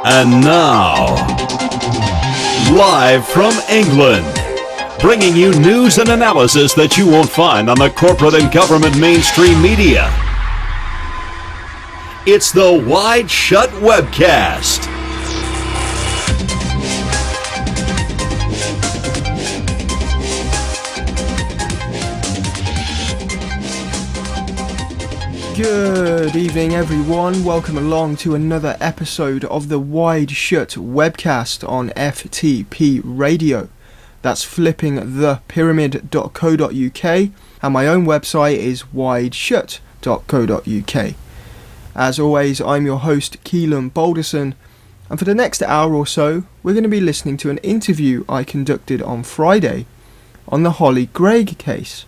And now, live from England, bringing you news and analysis that you won't find on the corporate and government mainstream media. It's the Wide Shut Webcast. Good evening everyone, welcome along to another episode of the Wide Shut Webcast on FTP Radio. That's flippingthepyramid.co.uk, and my own website is wideshut.co.uk. As always, I'm your host Keelan Balderson, and for the next hour or so we're going to be listening to an interview I conducted on Friday on the Hollie Greig case.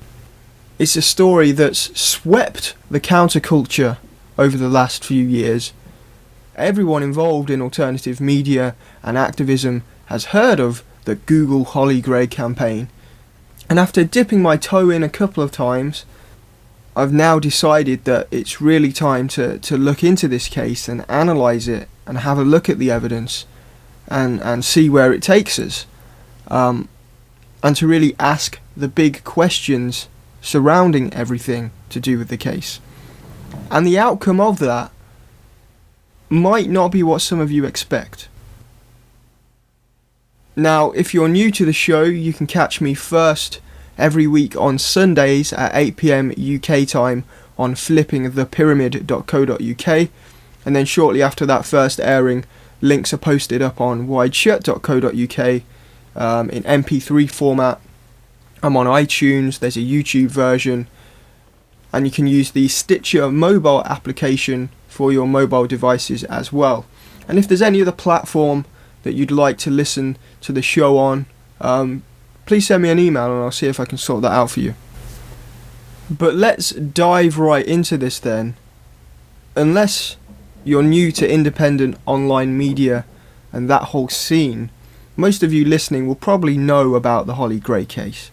It's a story that's swept the counterculture over the last few years. Everyone involved in alternative media and activism has heard of the Google Hollie Greig campaign, and after dipping my toe in a couple of times, I've now decided that it's really time to look into this case and analyse it and have a look at the evidence and see where it takes us, and to really ask the big questions surrounding everything to do with the case. And the outcome of that might not be what some of you expect. Now, if you're new to the show, you can catch me first every week on Sundays at 8 PM UK time on flippingthepyramid.co.uk, and then shortly after that first airing, links are posted up on wideshut.co.uk in MP3 format. I'm on iTunes, there's a YouTube version, and you can use the Stitcher mobile application for your mobile devices as well. And if there's any other platform that you'd like to listen to the show on, please send me an email and I'll see if I can sort that out for you. But let's dive right into this then. Unless you're new to independent online media and that whole scene, most of you listening will probably know about the Hollie Greig case.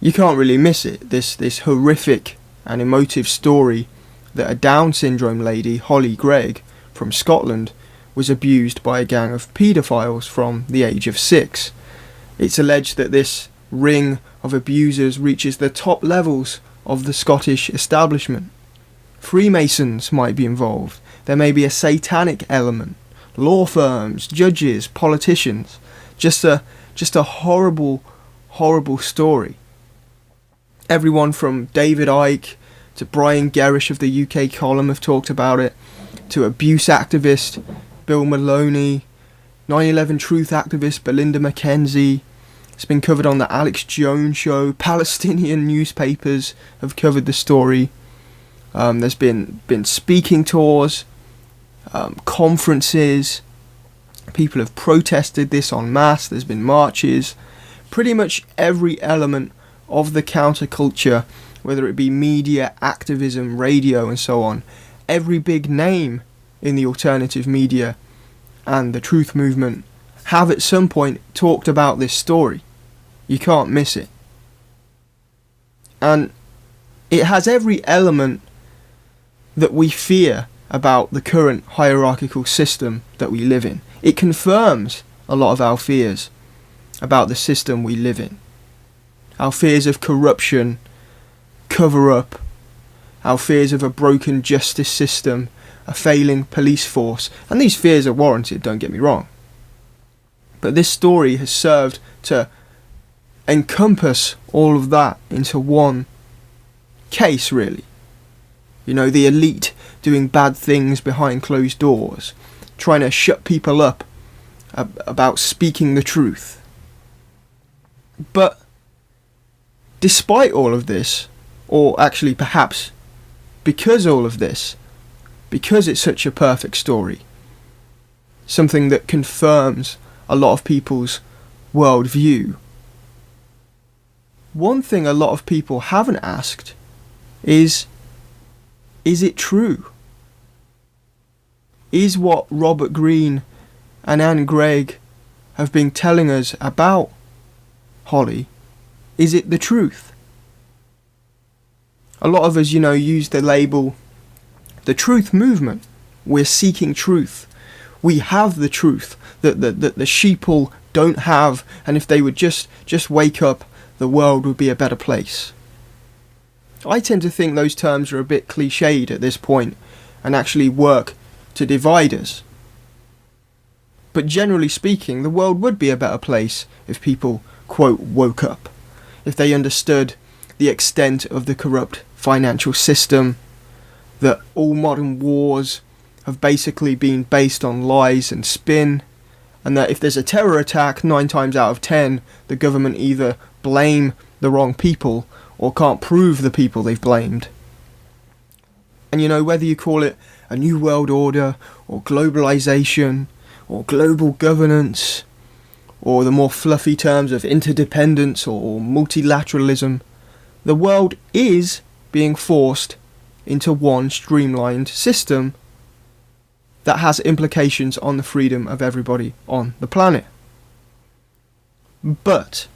You can't really miss it, this horrific and emotive story that a Down syndrome lady, Hollie Greig, from Scotland, was abused by a gang of paedophiles from the age of 6. It's alleged that this ring of abusers reaches the top levels of the Scottish establishment. Freemasons might be involved, there may be a satanic element, law firms, judges, politicians, just a horrible, horrible story. Everyone from David Icke to Brian Gerrish of the UK column have talked about it, to abuse activist Bill Maloney, 9/11 truth activist Belinda McKenzie. It's been covered on the Alex Jones show. Palestinian newspapers have covered the story. There's been speaking tours, conferences. People have protested this en masse. There's been marches. Pretty much every element of the counterculture, whether it be media, activism, radio and so on, every big name in the alternative media and the truth movement have at some point talked about this story. You can't miss it. And it has every element that we fear about the current hierarchical system that we live in. It confirms a lot of our fears about the system we live in. Our fears of corruption, cover-up, our fears of a broken justice system, a failing police force, and these fears are warranted, don't get me wrong. But this story has served to encompass all of that into one case, really. You know, the elite doing bad things behind closed doors, trying to shut people up about speaking the truth. But despite all of this, or actually perhaps because all of this, because it's such a perfect story, something that confirms a lot of people's worldview, one thing a lot of people haven't asked is it true? Is what Robert Greene and Anne Greig have been telling us about Hollie, is it the truth? A lot of us, use the label the truth movement. We're seeking truth. we have the truth that the sheeple don't have, and if they would just wake up, the world would be a better place. I tend to think those terms are a bit cliched at this point and actually work to divide us. But generally speaking, the world would be a better place if people, quote, woke up, if they understood the extent of the corrupt financial system, that all modern wars have basically been based on lies and spin, and that if there's a terror attack, 9 times out of 10, the government either blame the wrong people or can't prove the people they've blamed. And you know, whether you call it a new world order, or globalization, or global governance, or the more fluffy terms of interdependence or multilateralism, the world is being forced into one streamlined system that has implications on the freedom of everybody on the planet. But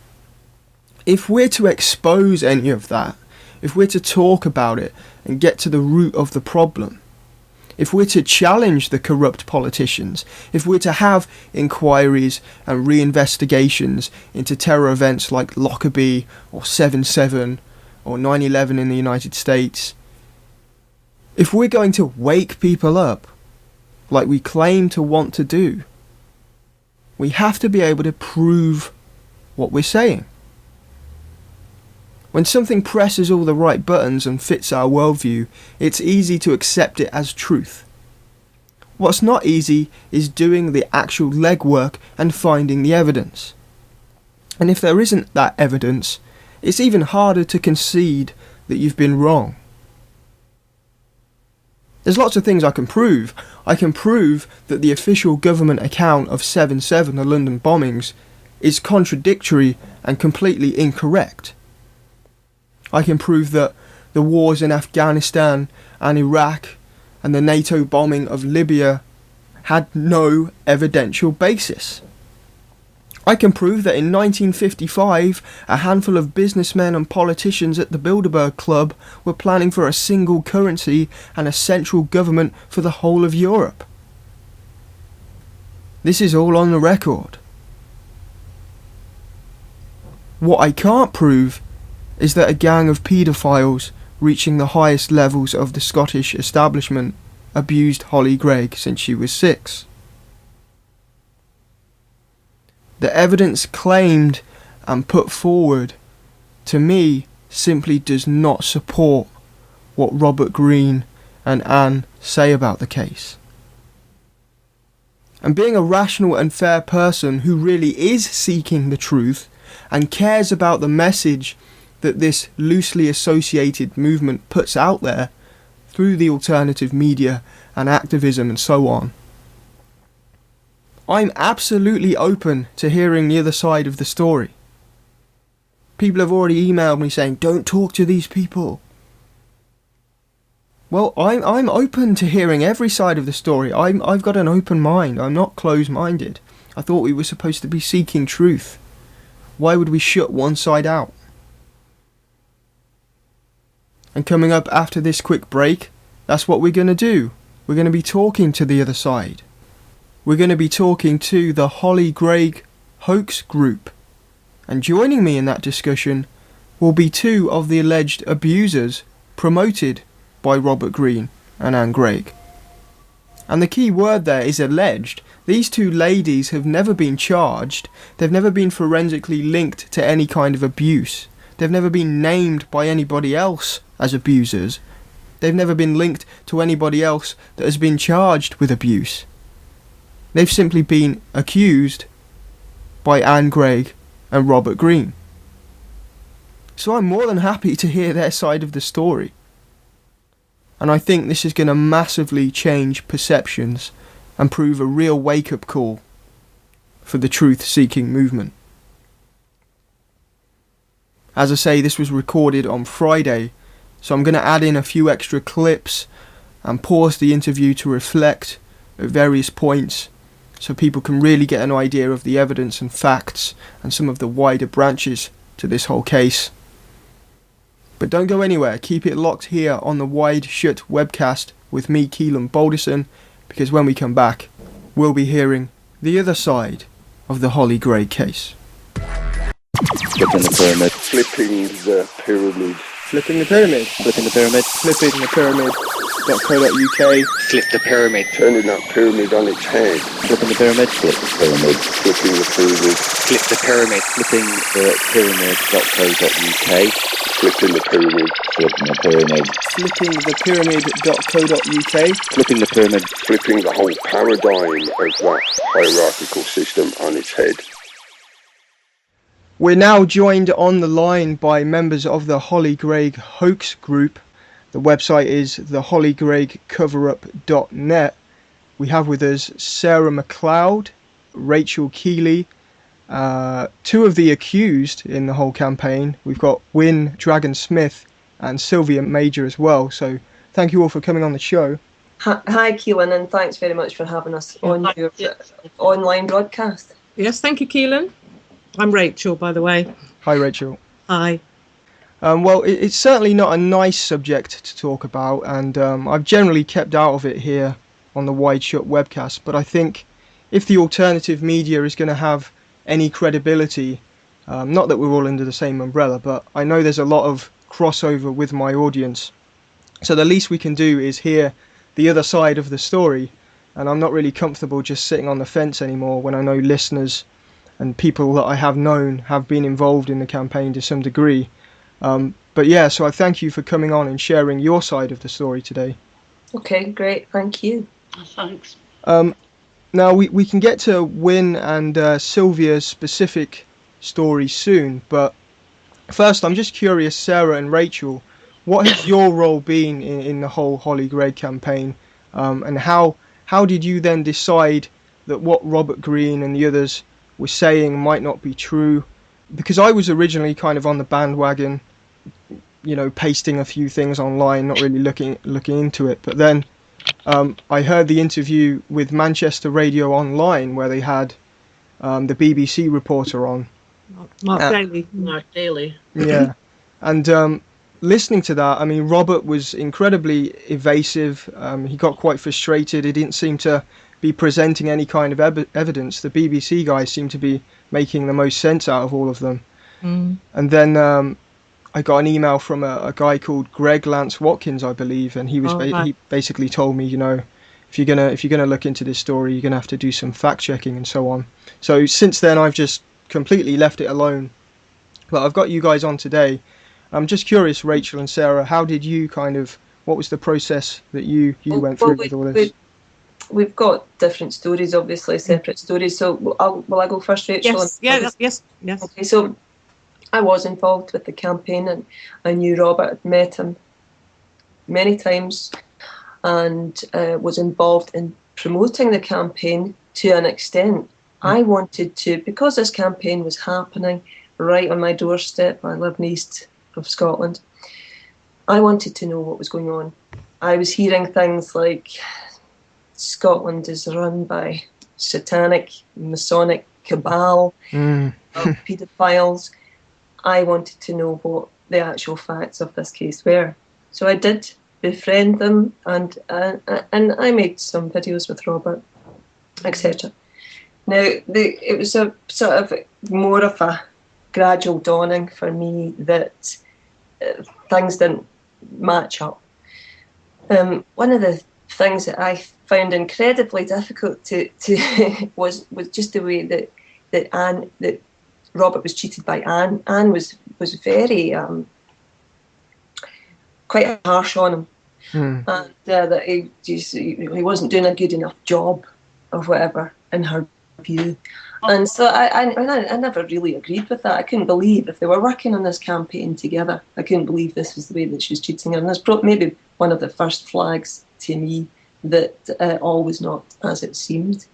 if we're to expose any of that, if we're to talk about it and get to the root of the problem, if we're to challenge the corrupt politicians, if we're to have inquiries and reinvestigations into terror events like Lockerbie or 7/7 or 9/11 in the United States, if we're going to wake people up like we claim to want to do, we have to be able to prove what we're saying. When something presses all the right buttons and fits our worldview, it's easy to accept it as truth. What's not easy is doing the actual legwork and finding the evidence. And if there isn't that evidence, it's even harder to concede that you've been wrong. There's lots of things I can prove. I can prove that the official government account of 7/7, the London bombings, is contradictory and completely incorrect. I can prove that the wars in Afghanistan and Iraq and the NATO bombing of Libya had no evidential basis. I can prove that in 1955, a handful of businessmen and politicians at the Bilderberg Club were planning for a single currency and a central government for the whole of Europe. This is all on the record. What I can't prove is that a gang of paedophiles reaching the highest levels of the Scottish establishment abused Hollie Greig since she was 6. The evidence claimed and put forward, to me, simply does not support what Robert Greene and Anne say about the case. And being a rational and fair person who really is seeking the truth and cares about the message that this loosely associated movement puts out there through the alternative media and activism and so on, I'm absolutely open to hearing the other side of the story. People have already emailed me saying, don't talk to these people. Well, I'm open to hearing every side of the story. I've got an open mind. I'm not closed-minded. I thought we were supposed to be seeking truth. Why would we shut one side out? And coming up after this quick break, that's what we're going to do. We're going to be talking to the other side. We're going to be talking to the Hollie Greig Hoax group. And joining me in that discussion will be 2 of the alleged abusers promoted by Robert Greene and Anne Greig. And the key word there is alleged. These 2 ladies have never been charged. They've never been forensically linked to any kind of abuse. They've never been named by anybody else as abusers. They've never been linked to anybody else that has been charged with abuse. They've simply been accused by Anne Greig and Robert Greene. So I'm more than happy to hear their side of the story. And I think this is going to massively change perceptions and prove a real wake-up call for the truth-seeking movement. As I say, this was recorded on Friday, so I'm going to add in a few extra clips and pause the interview to reflect at various points so people can really get an idea of the evidence and facts and some of the wider branches to this whole case. But don't go anywhere, keep it locked here on the Wide Shut webcast with me, Keelan Balderson, because when we come back, we'll be hearing the other side of the Hollie Greig case. Flipping the pyramid. Flipping the pyramid. Flipping the pyramid. Flipping the pyramid. Flipping the pyramid.co.uk. Flip the pyramid. Turning that pyramid on its head. Flipping the pyramid. Flip the pyramid. Flipping the pyramid. Flip the pyramid. Flipping the pyramid.co.uk. Flipping the pyramid. Flipping the pyramid. Flipping the pyramid.co.uk. Flipping the pyramid. Flipping the whole paradigm of that hierarchical system on its head. We're now joined on the line by members of the Hollie Greig Hoax group. The website is theholliegreigcoverup.net. We have with us Sarah McLeod, Rachel Keelan, two of the accused in the whole campaign. We've got Wynne Dragon Smith and Sylvia Major as well. So thank you all for coming on the show. Hi Keelan, and thanks very much for having us on your online broadcast. Yes, thank you, Keelan. I'm Rachel, by the way. Hi, Rachel. Hi. Well, it's certainly not a nice subject to talk about, and I've generally kept out of it here on the Wide Shut webcast, but I think if the alternative media is going to have any credibility, not that we're all under the same umbrella, but I know there's a lot of crossover with my audience, so the least we can do is hear the other side of the story, and I'm not really comfortable just sitting on the fence anymore when I know listeners and people that I have known have been involved in the campaign to some degree. But yeah, so I thank you for coming on and sharing your side of the story today. Okay, great, thank you. Thanks. Now we can get to Wynne and Sylvia's specific story soon, but first I'm just curious, Sarah and Rachel, what has your role been in the whole Hollie Greig campaign, and how did you then decide that what Robert Greene and the others were saying might not be true? Because I was originally kind of on the bandwagon, you know, pasting a few things online, not really looking into it. But then I heard the interview with Manchester Radio Online where they had the BBC reporter on. Mark Daly. Mark Daly. Yeah. And listening to that, I mean, Robert was incredibly evasive. He got quite frustrated. He didn't seem to be presenting any kind of evidence. The BBC guys seemed to be making the most sense out of all of them. And then I got an email from a guy called Greg Lance Watkins, I believe, and he was he basically told me, you know, if you're gonna look into this story, you're gonna have to do some fact checking and so on. So since then, I've just completely left it alone. But I've got you guys on today. I'm just curious, Rachel and Sarah, how did you what was the process that you went through with all this? We've got different stories, obviously, separate stories. So will I go first, Rachel? Yes. Okay, so I was involved with the campaign, and I knew Robert, had met him many times, and was involved in promoting the campaign to an extent. I wanted to, because this campaign was happening right on my doorstep, I live in east of Scotland, I wanted to know what was going on. I was hearing things like Scotland is run by satanic, Masonic cabal of paedophiles. I wanted to know what the actual facts of this case were. So I did befriend them, and I made some videos with Robert, etc. Now, it was a sort of more of a gradual dawning for me that things didn't match up. One of the things that I found incredibly difficult to was just the way that Robert was treated by Anne. Anne was very quite harsh on him, and that he wasn't doing a good enough job or whatever in her view. And so I never really agreed with that. I couldn't believe, if they were working on this campaign together, I couldn't believe this was the way that she was treating her. And that's maybe one of the first flags to me that all was not as it seemed.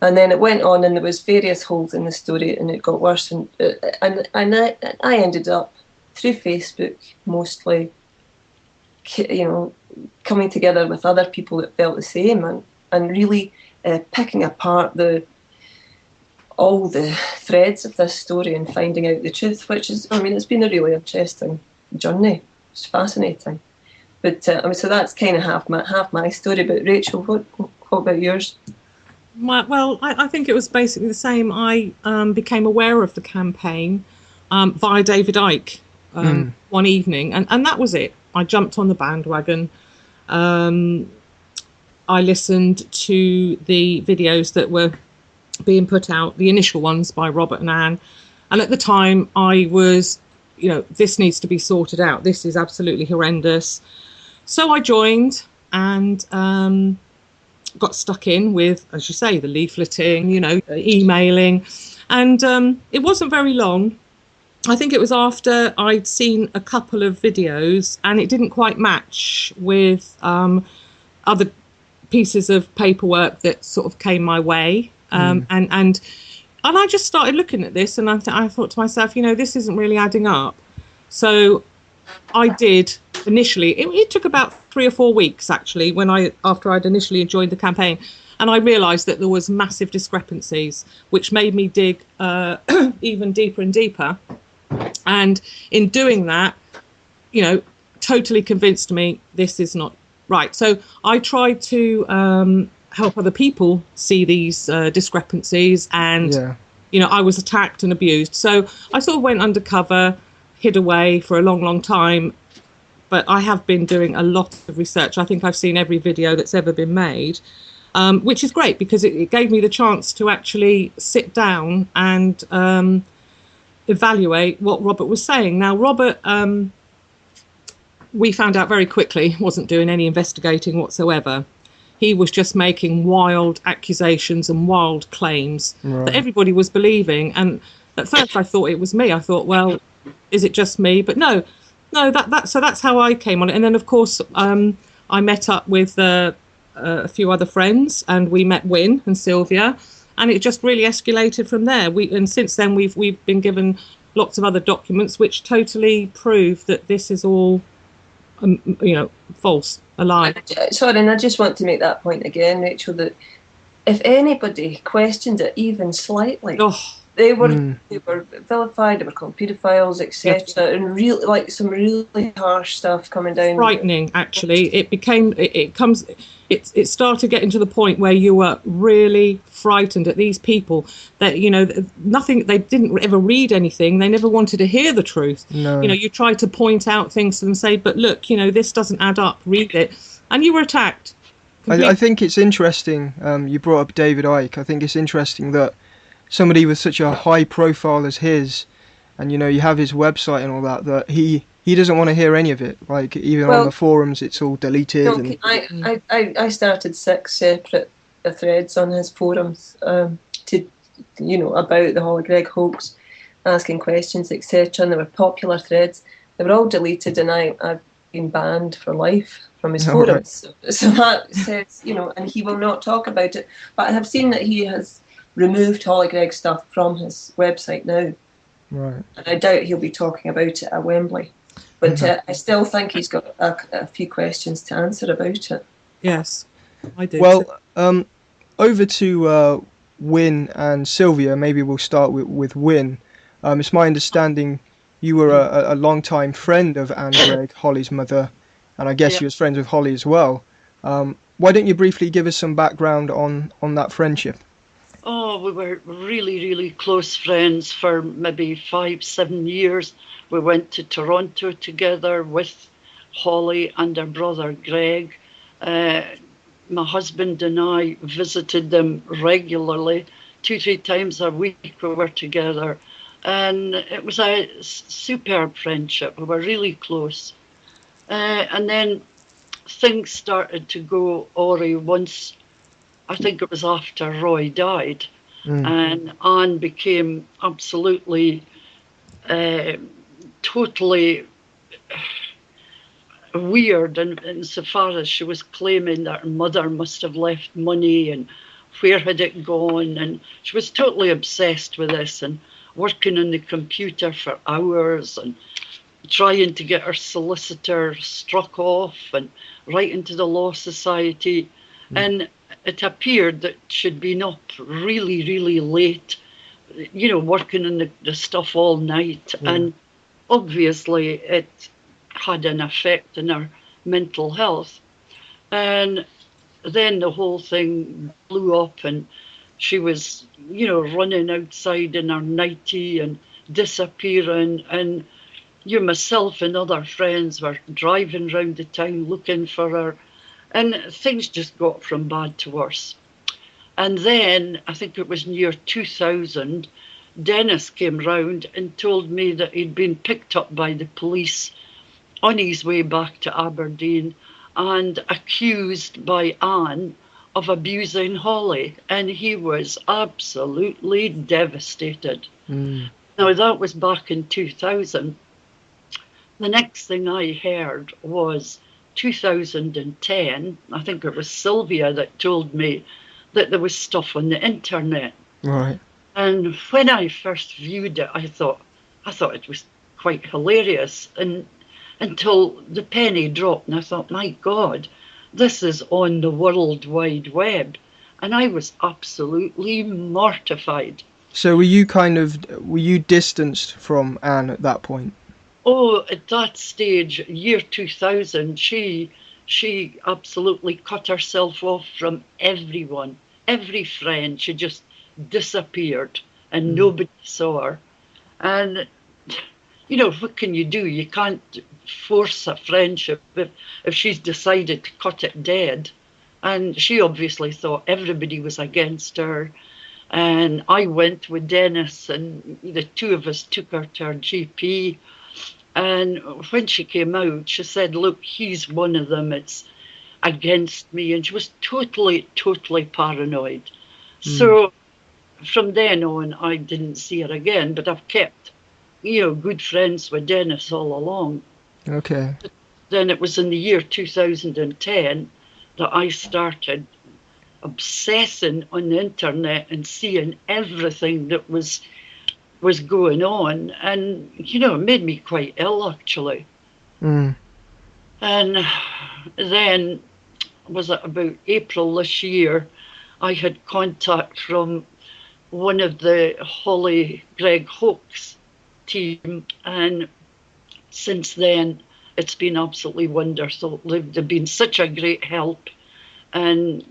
And then it went on, and there was various holes in the story, and it got worse. And I ended up, through Facebook mostly, you know, coming together with other people that felt the same, and really picking apart all the threads of this story and finding out the truth, which is, I mean, it's been a really interesting journey. It's fascinating. But I mean, so that's kind of half my story. But Rachel, what about yours? I think it was basically the same. I became aware of the campaign via David Icke one evening, and that was it. I jumped on the bandwagon. I listened to the videos that were being put out, the initial ones by Robert and Anne. And at the time I was, this needs to be sorted out. This is absolutely horrendous. So I joined and got stuck in with, as you say, the leafleting, emailing. And it wasn't very long. I think it was after I'd seen a couple of videos and it didn't quite match with other pieces of paperwork that sort of came my way. And I just started looking at this and I thought to myself, this isn't really adding up. So I did initially, it took about 3 or 4 weeks actually, after I'd initially joined the campaign, and I realised that there was massive discrepancies, which made me dig even deeper and deeper. And in doing that, totally convinced me this is not right. So I tried to help other people see these discrepancies, and I was attacked and abused. So I sort of went undercover, hid away for a long time, but I have been doing a lot of research. I think I've seen every video that's ever been made, which is great because it gave me the chance to actually sit down and evaluate what Robert was saying. Now, Robert, we found out very quickly, wasn't doing any investigating whatsoever. He was just making wild accusations and wild claims that everybody was believing. And at first I thought it was me. I thought, well, is it just me? But no, so that's how I came on it. And then, of course, I met up with a few other friends, and we met Wynne and Sylvia, and it just really escalated from there. And since then, we've been given lots of other documents which totally prove that this is all, false, a lie. Sorry, and I just want to make that point again, Rachel, that if anybody questioned it even slightly, they were vilified, they were called paedophiles, etc., and really, some really harsh stuff coming down. Frightening, actually. It started getting to the point where you were really frightened at these people that, nothing, they didn't ever read anything, they never wanted to hear the truth. No. You tried to point out things to them and say, but look, this doesn't add up, read it, and you were attacked. I think it's interesting, you brought up David Icke. I think it's interesting that somebody with such a high profile as his, and you have his website and all that he doesn't want to hear any of it. Like, even on the forums, it's all deleted. No, I started 6 separate threads on his forums about the Hollie Greig hoax, asking questions, etc. And they were popular threads. They were all deleted, and I've been banned for life from his forums. Right. So that says, and he will not talk about it. But I have seen that he has removed Hollie Greig stuff from his website now. Right. And I doubt he'll be talking about it at Wembley. But I still think he's got a few questions to answer about it. Yes, I do. Well, over to Wynne and Sylvia. Maybe we'll start with Wynne. It's my understanding you were a long-time friend of Anne Greig, Hollie's mother, and I guess you was friends with Hollie as well. Why don't you briefly give us some background on that friendship? Oh, we were really, really close friends for maybe 5-7 years. We went to Toronto together with Hollie and her brother Greg. My husband and I visited them regularly, 2-3 times a week we were together. And it was a superb friendship. We were really close. And then things started to go awry once, I think it was after Roy died. And Anne became absolutely, totally weird, and so far as she was claiming that her mother must have left money and where had it gone, and she was totally obsessed with this and working on the computer for hours and trying to get her solicitor struck off and writing to the Law Society. And it appeared that she'd been up really, really late, working on the stuff all night. And obviously it had an effect on her mental health. And then the whole thing blew up, and she was, running outside in her nightie and disappearing. And myself and other friends were driving round the town looking for her. And things just got from bad to worse. And then, I think it was near 2000, Dennis came round and told me that he'd been picked up by the police on his way back to Aberdeen and accused by Anne of abusing Hollie. And he was absolutely devastated. Now, that was back in 2000. The next thing I heard was 2010. I think it was Sylvia that told me that there was stuff on the internet. Right. And when I first viewed it, I thought it was quite hilarious. And until the penny dropped, and I thought, my God, this is on the World Wide Web. And I was absolutely mortified. So were you distanced from Anne at that point? Oh, at that stage, year 2000, she absolutely cut herself off from everyone, every friend. She just disappeared and nobody saw her. And, what can you do? You can't force a friendship if she's decided to cut it dead. And she obviously thought everybody was against her. And I went with Dennis, and the two of us took her to her GP. And when she came out, she said, look, he's one of them. It's against me. And she was totally, totally paranoid. So from then on, I didn't see her again. But I've kept, good friends with Dennis all along. Okay. But then it was in the year 2010 that I started obsessing on the internet and seeing everything that was going on, and it made me quite ill, actually. And then, was it about April this year, I had contact from one of the Hollie Greig Hoax team, and since then it's been absolutely wonderful. They've been such a great help, and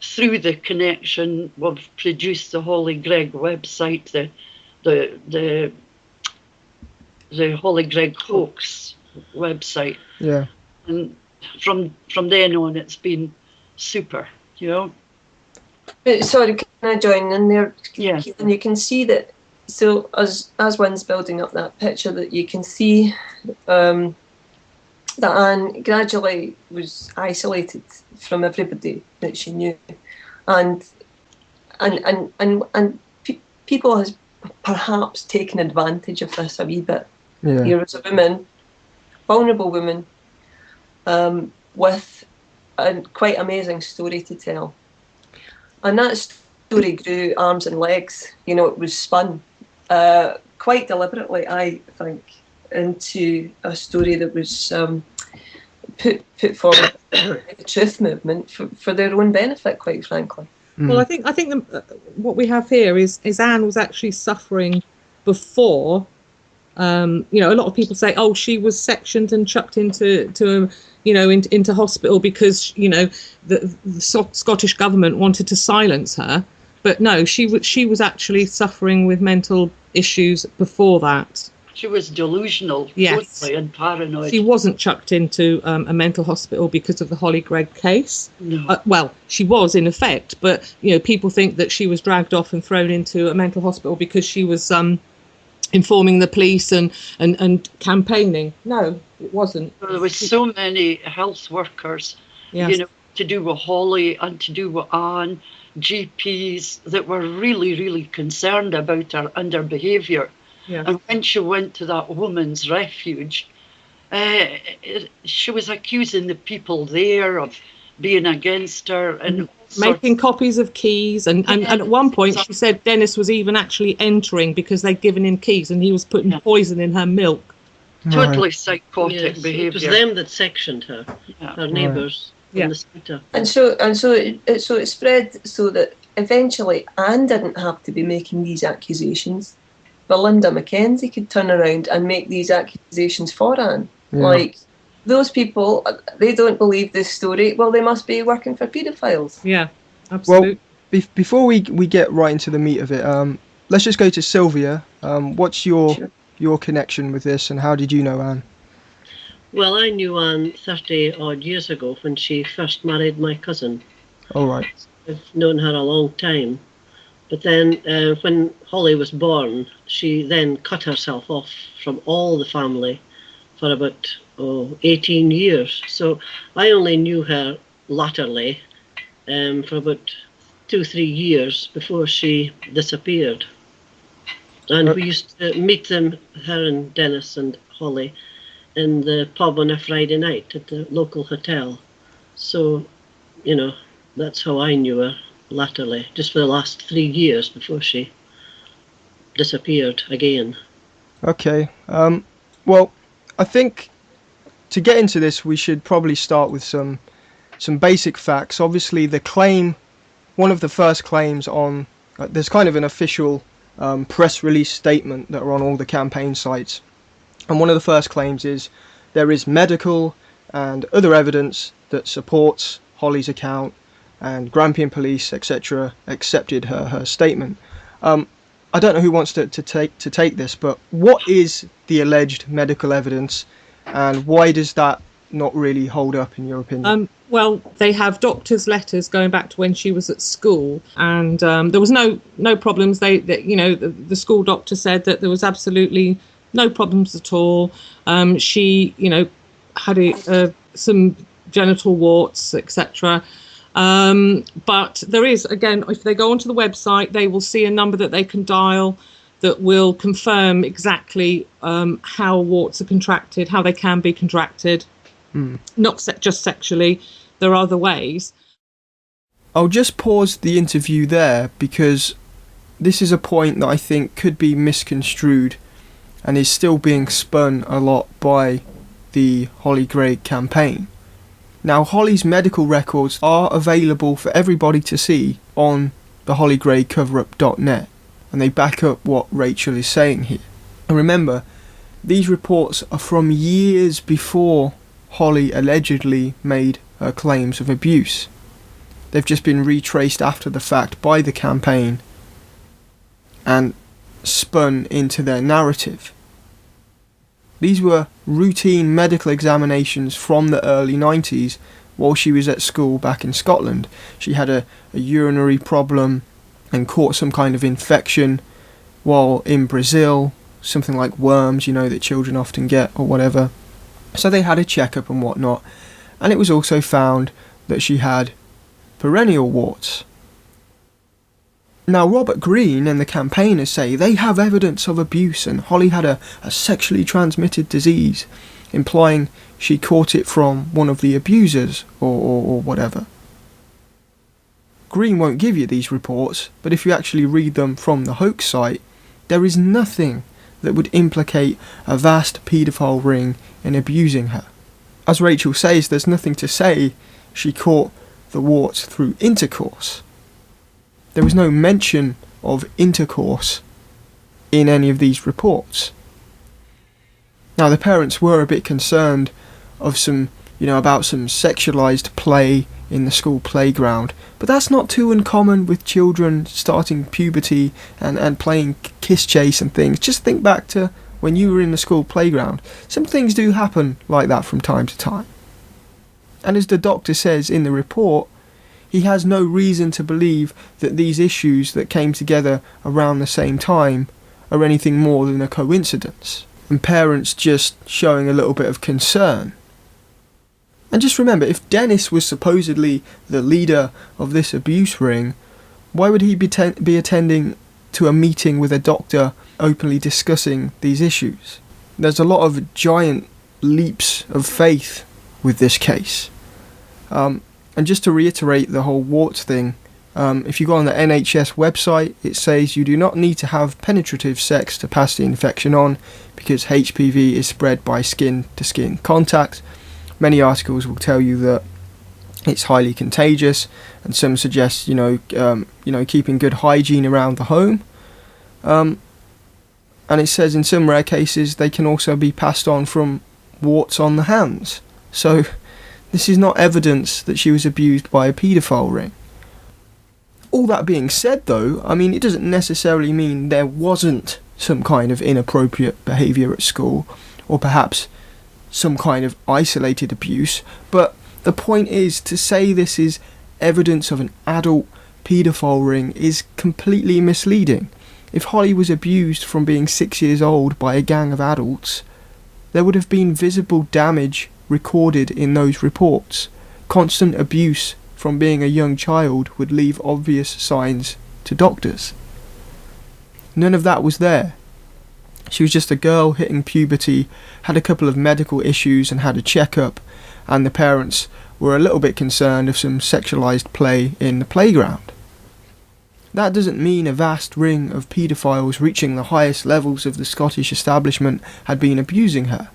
through the connection, we've produced the Hollie Greig website, the Hollie Greig Hoax website. Yeah. And from then on, it's been super, Sorry, can I join in there? Yeah. And you can see that, so as one's building up that picture, that you can see that Anne gradually was isolated from everybody that she knew. And people has perhaps taken advantage of this a wee bit. Yeah. Here was a woman, vulnerable woman, with a quite amazing story to tell. And that story grew arms and legs. It was spun quite deliberately, I think, into a story that was put forward by the truth movement for their own benefit, quite frankly. Well, I think what we have here is Anne was actually suffering before. A lot of people say, oh, she was sectioned and chucked into hospital because the Scottish government wanted to silence her. But no, she was actually suffering with mental issues before that. She was delusional, yes, totally, and paranoid. She wasn't chucked into a mental hospital because of the Hollie Greig case. No. Well, she was in effect, but people think that she was dragged off and thrown into a mental hospital because she was informing the police and campaigning. No, it wasn't. There was so many health workers, yes, to do with Hollie and to do with Anne, GPs that were really, really concerned about her and her behaviour. Yes. And when she went to that woman's refuge, she was accusing the people there of being against her and making copies of keys. And at one point she said Dennis was even actually entering because they'd given him keys and he was putting poison in her milk. Totally psychotic behaviour. It was them that sectioned her, her neighbours. Yeah. The centre. And so it spread so that eventually Anne didn't have to be making these accusations. Belinda Mackenzie could turn around and make these accusations for Anne. Yeah. Like, those people, they don't believe this story. Well, they must be working for paedophiles. Yeah, absolutely. Before we get right into the meat of it, let's just go to Sylvia. What's your connection with this, and how did you know Anne? Well, I knew Anne 30 odd years ago when she first married my cousin. All right. I've known her a long time. But then when Hollie was born, she then cut herself off from all the family for about 18 years. So I only knew her latterly for about 2-3 years before she disappeared. And we used to meet them, her and Dennis and Hollie, in the pub on a Friday night at the local hotel. So, you know, that's how I knew her latterly, just for the last 3 years before she disappeared again. Okay. Well, I think to get into this, we should probably start with some basic facts. Obviously, one of the first claims on, there's kind of an official press release statement that are on all the campaign sites. And one of the first claims is there is medical and other evidence that supports Hollie's account, and Grampian Police, etc., accepted her statement. I don't know who wants to take this, but what is the alleged medical evidence, and why does that not really hold up in your opinion? Well, they have doctors' letters going back to when she was at school, and there was no problems. The school doctor said that there was absolutely no problems at all. She, had some genital warts, etc. But there is, again, if they go onto the website, they will see a number that they can dial that will confirm exactly how warts are contracted, how they can be contracted, not just sexually. There are other ways. I'll just pause the interview there because this is a point that I think could be misconstrued and is still being spun a lot by the Hollie Greig campaign. Now, Hollie's medical records are available for everybody to see on the holliegreigcoverup.net, and they back up what Rachel is saying here. And remember, these reports are from years before Hollie allegedly made her claims of abuse. They've just been retraced after the fact by the campaign and spun into their narrative. These were routine medical examinations from the early 90s while she was at school back in Scotland. She had a urinary problem and caught some kind of infection while in Brazil, something like worms, that children often get or whatever. So they had a checkup and whatnot, and it was also found that she had perennial warts. Now, Robert Greene and the campaigners say they have evidence of abuse and Hollie had a sexually transmitted disease, implying she caught it from one of the abusers or whatever. Greene won't give you these reports, but if you actually read them from the hoax site, there is nothing that would implicate a vast paedophile ring in abusing her. As Rachel says, there's nothing to say she caught the warts through intercourse. There was no mention of intercourse in any of these reports. Now, the parents were a bit concerned of about some sexualized play in the school playground, but that's not too uncommon with children starting puberty and playing kiss chase and things. Just think back to when you were in the school playground. Some things do happen like that from time to time. And as the doctor says in the report, he has no reason to believe that these issues that came together around the same time are anything more than a coincidence, and parents just showing a little bit of concern. And just remember, if Dennis was supposedly the leader of this abuse ring, why would he be attending to a meeting with a doctor openly discussing these issues? There's a lot of giant leaps of faith with this case. And just to reiterate the whole warts thing, if you go on the NHS website, it says you do not need to have penetrative sex to pass the infection on because HPV is spread by skin-to-skin contact. Many articles will tell you that it's highly contagious, and some suggest keeping good hygiene around the home. And it says in some rare cases they can also be passed on from warts on the hands. So this is not evidence that she was abused by a paedophile ring. All that being said, though, I mean, it doesn't necessarily mean there wasn't some kind of inappropriate behaviour at school, or perhaps some kind of isolated abuse, but the point is, to say this is evidence of an adult paedophile ring is completely misleading. If Hollie was abused from being 6 years old by a gang of adults, there would have been visible damage recorded in those reports. Constant abuse from being a young child would leave obvious signs to doctors. None of that was there. She was just a girl hitting puberty, had a couple of medical issues and had a checkup, and the parents were a little bit concerned of some sexualised play in the playground. That doesn't mean a vast ring of paedophiles reaching the highest levels of the Scottish establishment had been abusing her.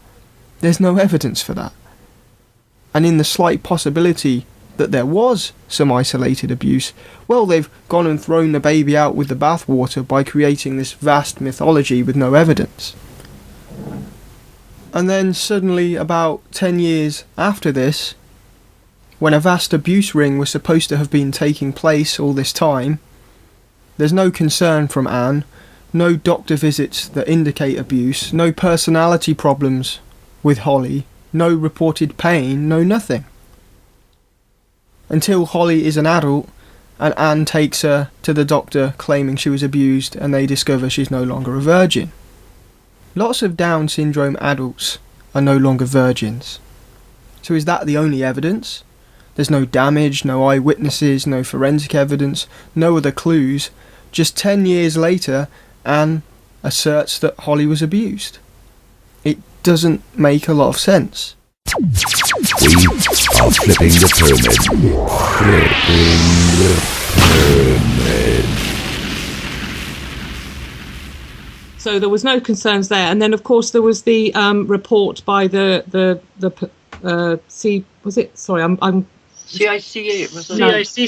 There's no evidence for that. And in the slight possibility that there was some isolated abuse, well, they've gone and thrown the baby out with the bathwater by creating this vast mythology with no evidence. And then suddenly, about 10 years after this, when a vast abuse ring was supposed to have been taking place all this time, there's no concern from Anne, no doctor visits that indicate abuse, no personality problems with Hollie, no reported pain, no nothing. Until Hollie is an adult and Anne takes her to the doctor claiming she was abused and they discover she's no longer a virgin. Lots of Down syndrome adults are no longer virgins. So is that the only evidence? There's no damage, no eyewitnesses, no forensic evidence, no other clues. Just 10 years later, Anne asserts that Hollie was abused. It doesn't make a lot of sense. We are flipping the pyramid. Flipping the pyramid. So there was no concerns there, and then of course there was the report by the CICA, was it? CICCA.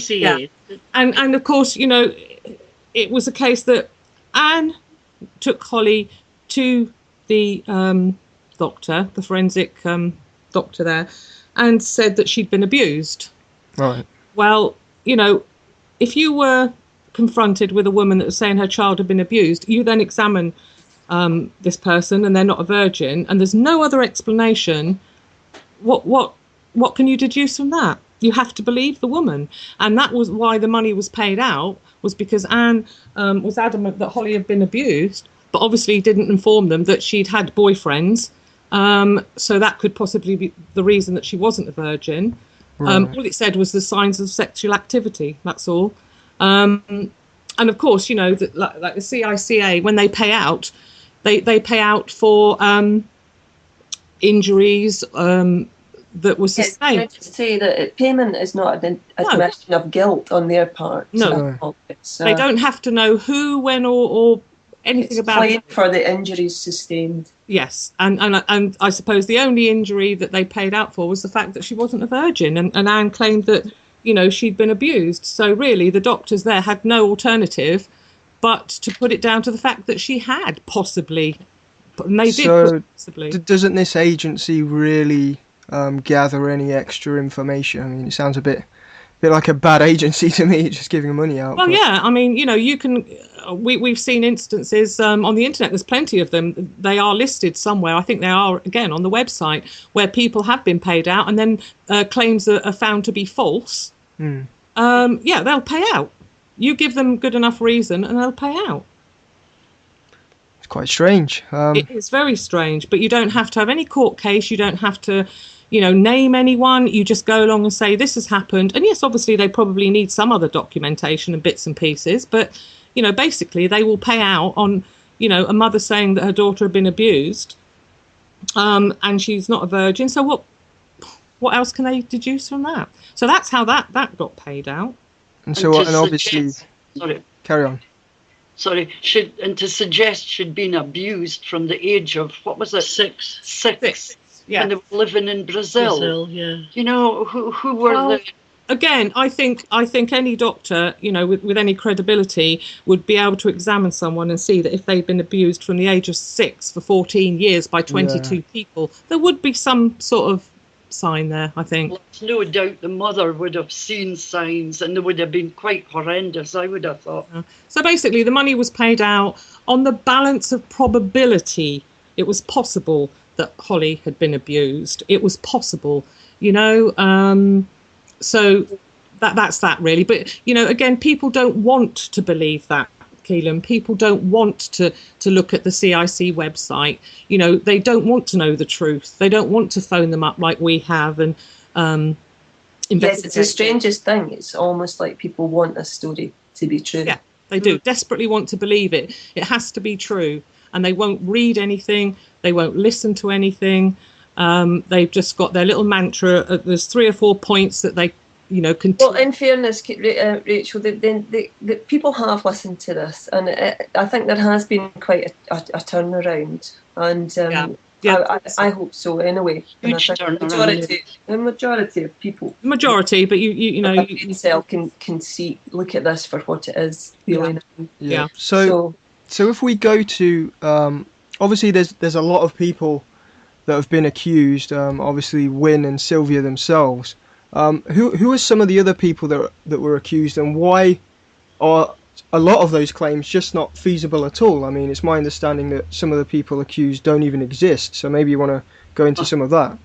Yeah. And of course, you know, it was a case that Anne took Hollie to the doctor, the forensic doctor there, and said that she'd been abused. Right. Well, you know, if you were confronted with a woman that was saying her child had been abused, you then examine this person and they're not a virgin, and there's no other explanation. What can you deduce from that? You have to believe the woman, and that was why the money was paid out, was because Anne was adamant that Hollie had been abused, but obviously didn't inform them that she'd had boyfriends, so that could possibly be the reason that she wasn't a virgin. Right. All it said was the signs of sexual activity, that's all. And of course, you know, that like the CICA, when they pay out, they pay out for injuries that were sustained. Can I just say that payment is not an admission of guilt on their part? No, they don't have to know who, when, or anything about it. For the injuries sustained. Yes, and I suppose the only injury that they paid out for was the fact that she wasn't a virgin, and Anne claimed that, you know, she'd been abused. So really, the doctors there had no alternative but to put it down to the fact that she had possibly. And they did possibly. Doesn't this agency really gather any extra information? I mean, it sounds a bit like a bad agency to me, just giving money out. Well, yeah, I mean, you know, you can. We've seen instances on the internet. There's plenty of them. They are listed somewhere. I think they are, again, on the website, where people have been paid out and then claims are found to be false. Yeah, they'll pay out. You give them good enough reason and they'll pay out. It's quite strange. It is very strange, but you don't have to have any court case. You don't have to, you know, name anyone. You just go along and say this has happened. And yes, obviously they probably need some other documentation and bits and pieces, but, you know, basically they will pay out on, you know, a mother saying that her daughter had been abused, and she's not a virgin. So what else can they deduce from that? So that's how that got paid out. And so, and obviously, carry on. Sorry, to suggest she'd been abused from the age of, what was it? Six. Yeah. And they were living in Brazil. Yeah. You know, who were the... Again, I think any doctor, you know, with any credibility would be able to examine someone and see that if they've been abused from the age of 6 for 14 years by 22 people, there would be some sort of sign there, I think. Well, there's no doubt the mother would have seen signs, and they would have been quite horrendous, I would have thought. So basically, the money was paid out on the balance of probability. It was possible that Hollie had been abused. It was possible, you know. So that's that, really. But, you know, again, people don't want to believe that, Keelan. People don't want to look at the CIC website. You know, they don't want to know the truth. They don't want to phone them up like we have and Yes, it's the strangest thing. It's almost like people want a story to be true. Yeah, they do. Desperately want to believe it. It has to be true. And they won't read anything. They won't listen to anything. They've just got their little mantra. There's 3 or 4 points that they, you know, continue. Well, in fairness, Rachel, the people have listened to this, and I think there has been quite a turnaround. And I hope so. Anyway, and I think the majority of people, but you know, yourself can see, look at this for what it is. Really. Yeah. So if we go to obviously there's a lot of people that have been accused. Obviously, Wynne and Sylvia themselves. Who are some of the other people that were accused, and why are a lot of those claims just not feasible at all? I mean, it's my understanding that some of the people accused don't even exist. So maybe you want to go into some of that.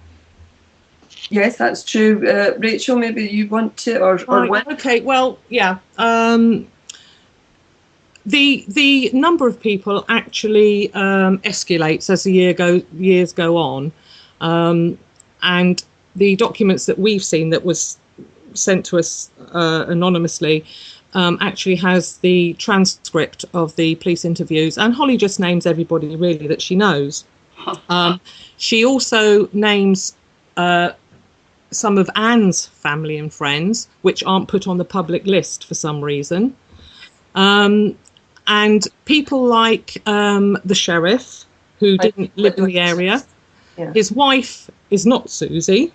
Yes, that's true. Rachel, maybe you want to, or Wynne? Okay. Well, yeah. The number of people actually escalates as the years go on, and the documents that we've seen that was sent to us anonymously actually has the transcript of the police interviews, and Hollie just names everybody really that she knows. She also names some of Anne's family and friends, which aren't put on the public list for some reason. And people like the sheriff, who didn't live in the area. Yeah. His wife is not Susie.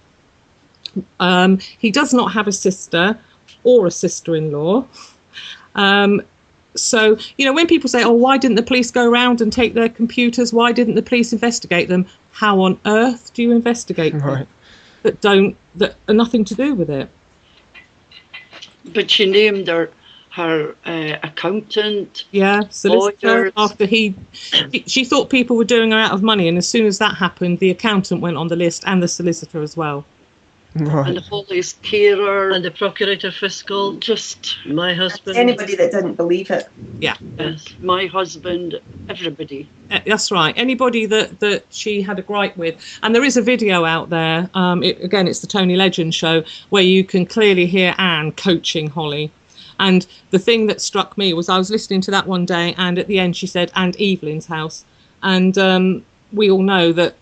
He does not have a sister or a sister-in-law. So, you know, when people say, oh, why didn't the police go around and take their computers? Why didn't the police investigate them? How on earth do you investigate them that are nothing to do with it? But she named her accountant. Yeah, solicitor. lawyers. After she thought people were doing her out of money, and as soon as that happened, the accountant went on the list and the solicitor as well. Right. And the Hollie's carer. And the procurator fiscal. Just my husband. Anybody that didn't believe it. Yeah. yes, my husband, everybody. That's right. Anybody that she had a gripe with. And there is a video out there. Again, it's the Tony Legend show, where you can clearly hear Anne coaching Hollie. And the thing that struck me was I was listening to that one day, and at the end she said, and Evelyn's house. And we all know that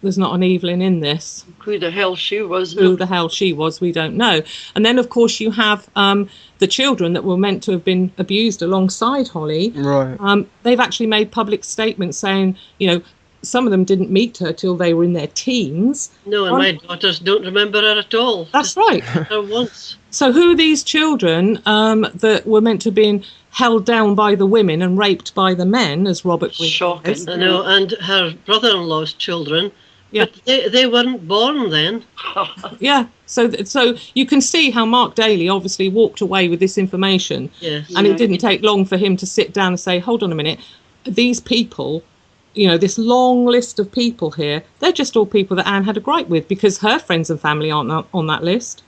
there's not an Evelyn in this. Who the hell she was. Who the hell she was, we don't know. And then, of course, you have the children that were meant to have been abused alongside Hollie. Right. They've actually made public statements saying, you know, some of them didn't meet her till they were in their teens. No, and my daughters don't remember her at all. That's right. Her once. So who are these children that were meant to have been held down by the women and raped by the men, as Robert Greig Shocking. says? I know, and her brother-in-law's children. Yeah. But they weren't born then. Yeah. So you can see how Mark Daly obviously walked away with this information. Yes. And it didn't take long for him to sit down and say, hold on a minute, these people, you know, this long list of people here, they're just all people that Anne had a gripe with, because her friends and family aren't on that list.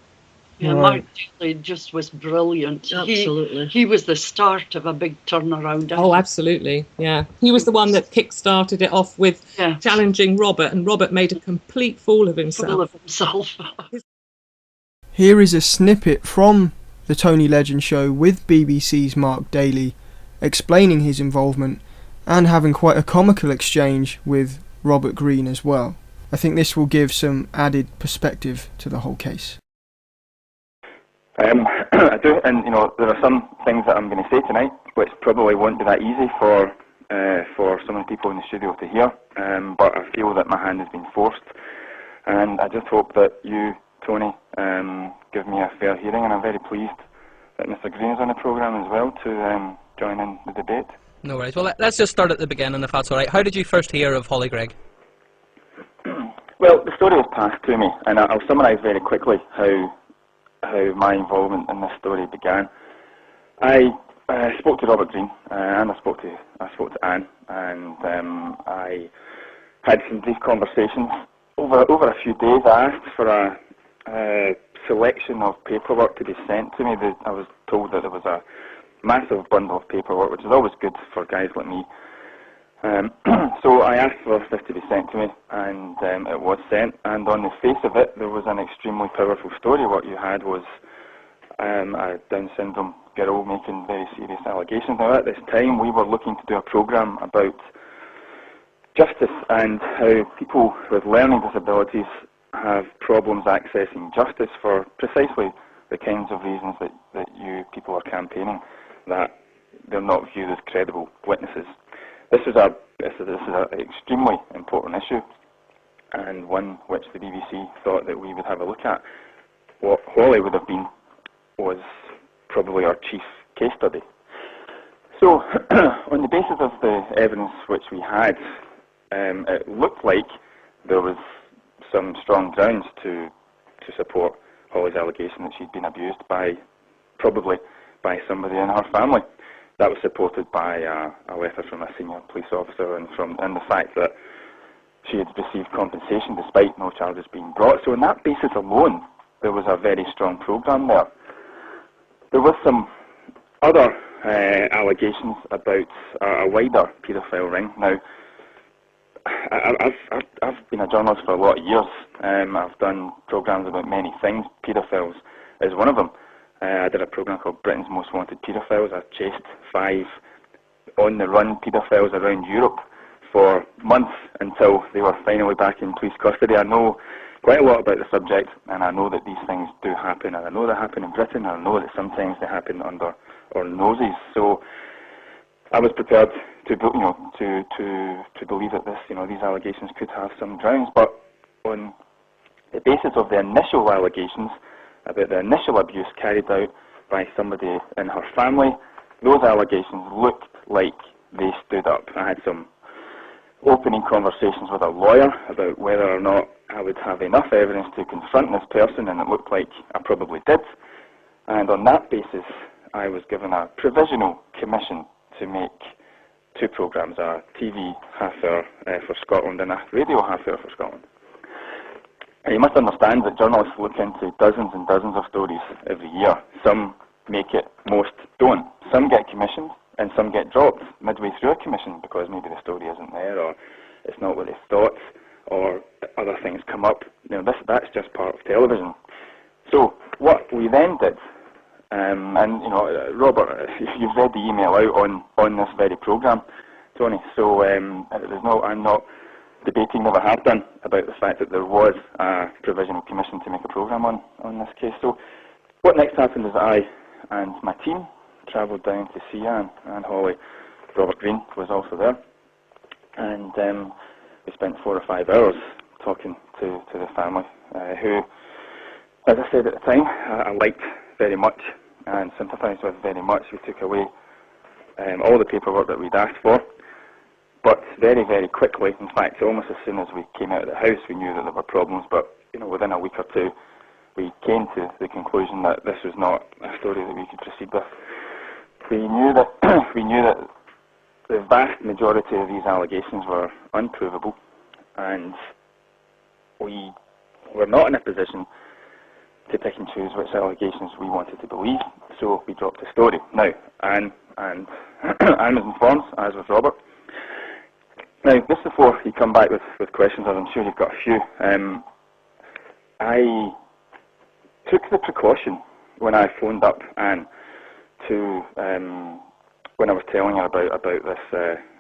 Yeah, Mark Daly just was brilliant. Absolutely. He was the start of a big turnaround. Oh, absolutely. Yeah. He was the one that kick-started it off with challenging Robert, and Robert made a complete fool of himself. Here is a snippet from the Tony Legend show with BBC's Mark Daly explaining his involvement and having quite a comical exchange with Robert Greene as well. I think this will give some added perspective to the whole case. I do, and you know, there are some things that I'm going to say tonight which probably won't be that easy for some of the people in the studio to hear, but I feel that my hand has been forced, and I just hope that you, Tony, give me a fair hearing, and I'm very pleased that Mr. Greene is on the programme as well to join in the debate. No worries. Well, let's just start at the beginning, if that's all right. How did you first hear of Hollie Greig? Well, the story was passed to me, and I'll summarise very quickly how my involvement in this story began. I spoke to Robert Green, and I spoke to Anne, and I had some brief conversations over a few days. I asked for a selection of paperwork to be sent to me. I was told that there was a massive bundle of paperwork, which is always good for guys like me. So I asked for this to be sent to me, and it was sent. And on the face of it, there was an extremely powerful story. What you had was a Down syndrome girl making very serious allegations. Now, at this time, we were looking to do a programme about justice and how people with learning disabilities have problems accessing justice for precisely the kinds of reasons that you people are campaigning, that they're not viewed as credible witnesses. This is an extremely important issue, and one which the BBC thought that we would have a look at. What Hollie would have been was probably our chief case study. So, on the basis of the evidence which we had, it looked like there was some strong grounds to support Hollie's allegation that she'd been abused probably by somebody in her family. That was supported by a letter from a senior police officer and the fact that she had received compensation despite no charges being brought. So on that basis alone, there was a very strong programme there. There was some other allegations about a wider paedophile ring. Now, I've been a journalist for a lot of years. I've done programmes about many things. Paedophiles is one of them. I did a programme called Britain's Most Wanted Paedophiles. I chased 5 on-the-run paedophiles around Europe for months until they were finally back in police custody. I know quite a lot about the subject, and I know that these things do happen, and I know they happen in Britain, and I know that sometimes they happen under our noses. So I was prepared to believe that these allegations could have some grounds, but on the basis of the initial allegations about the initial abuse carried out by somebody in her family, those allegations looked like they stood up. I had some opening conversations with a lawyer about whether or not I would have enough evidence to confront this person, and it looked like I probably did. And on that basis, I was given a provisional commission to make 2 programmes, a TV half-hour for Scotland and a radio half-hour for Scotland. And you must understand that journalists look into dozens and dozens of stories every year. Some make it, most don't. Some get commissioned and some get dropped midway through a commission because maybe the story isn't there, or it's not what they thought, or other things come up. That's just part of television. So what we then did, Robert, you've read the email out on this very programme, Tony. So I'm not debating, never have done, about the fact that there was a provisional commission to make a programme on this case. So what next happened is I and my team travelled down to see Anne and Hollie. Robert Green was also there, and we spent 4 or 5 hours talking to the family, who, as I said at the time, I liked very much and sympathised with very much. We took away all the paperwork that we'd asked for, but very, very quickly, in fact, almost as soon as we came out of the house, we knew that there were problems, but within a week or 2, we came to the conclusion that this was not a story that we could proceed with. We knew that the vast majority of these allegations were unprovable, and we were not in a position to pick and choose which allegations we wanted to believe, so we dropped the story. Now, Anne was informed, as was Robert. Now, just before you come back with questions, as I'm sure you've got a few, I took the precaution when I phoned up Anne to, when I was telling her about this,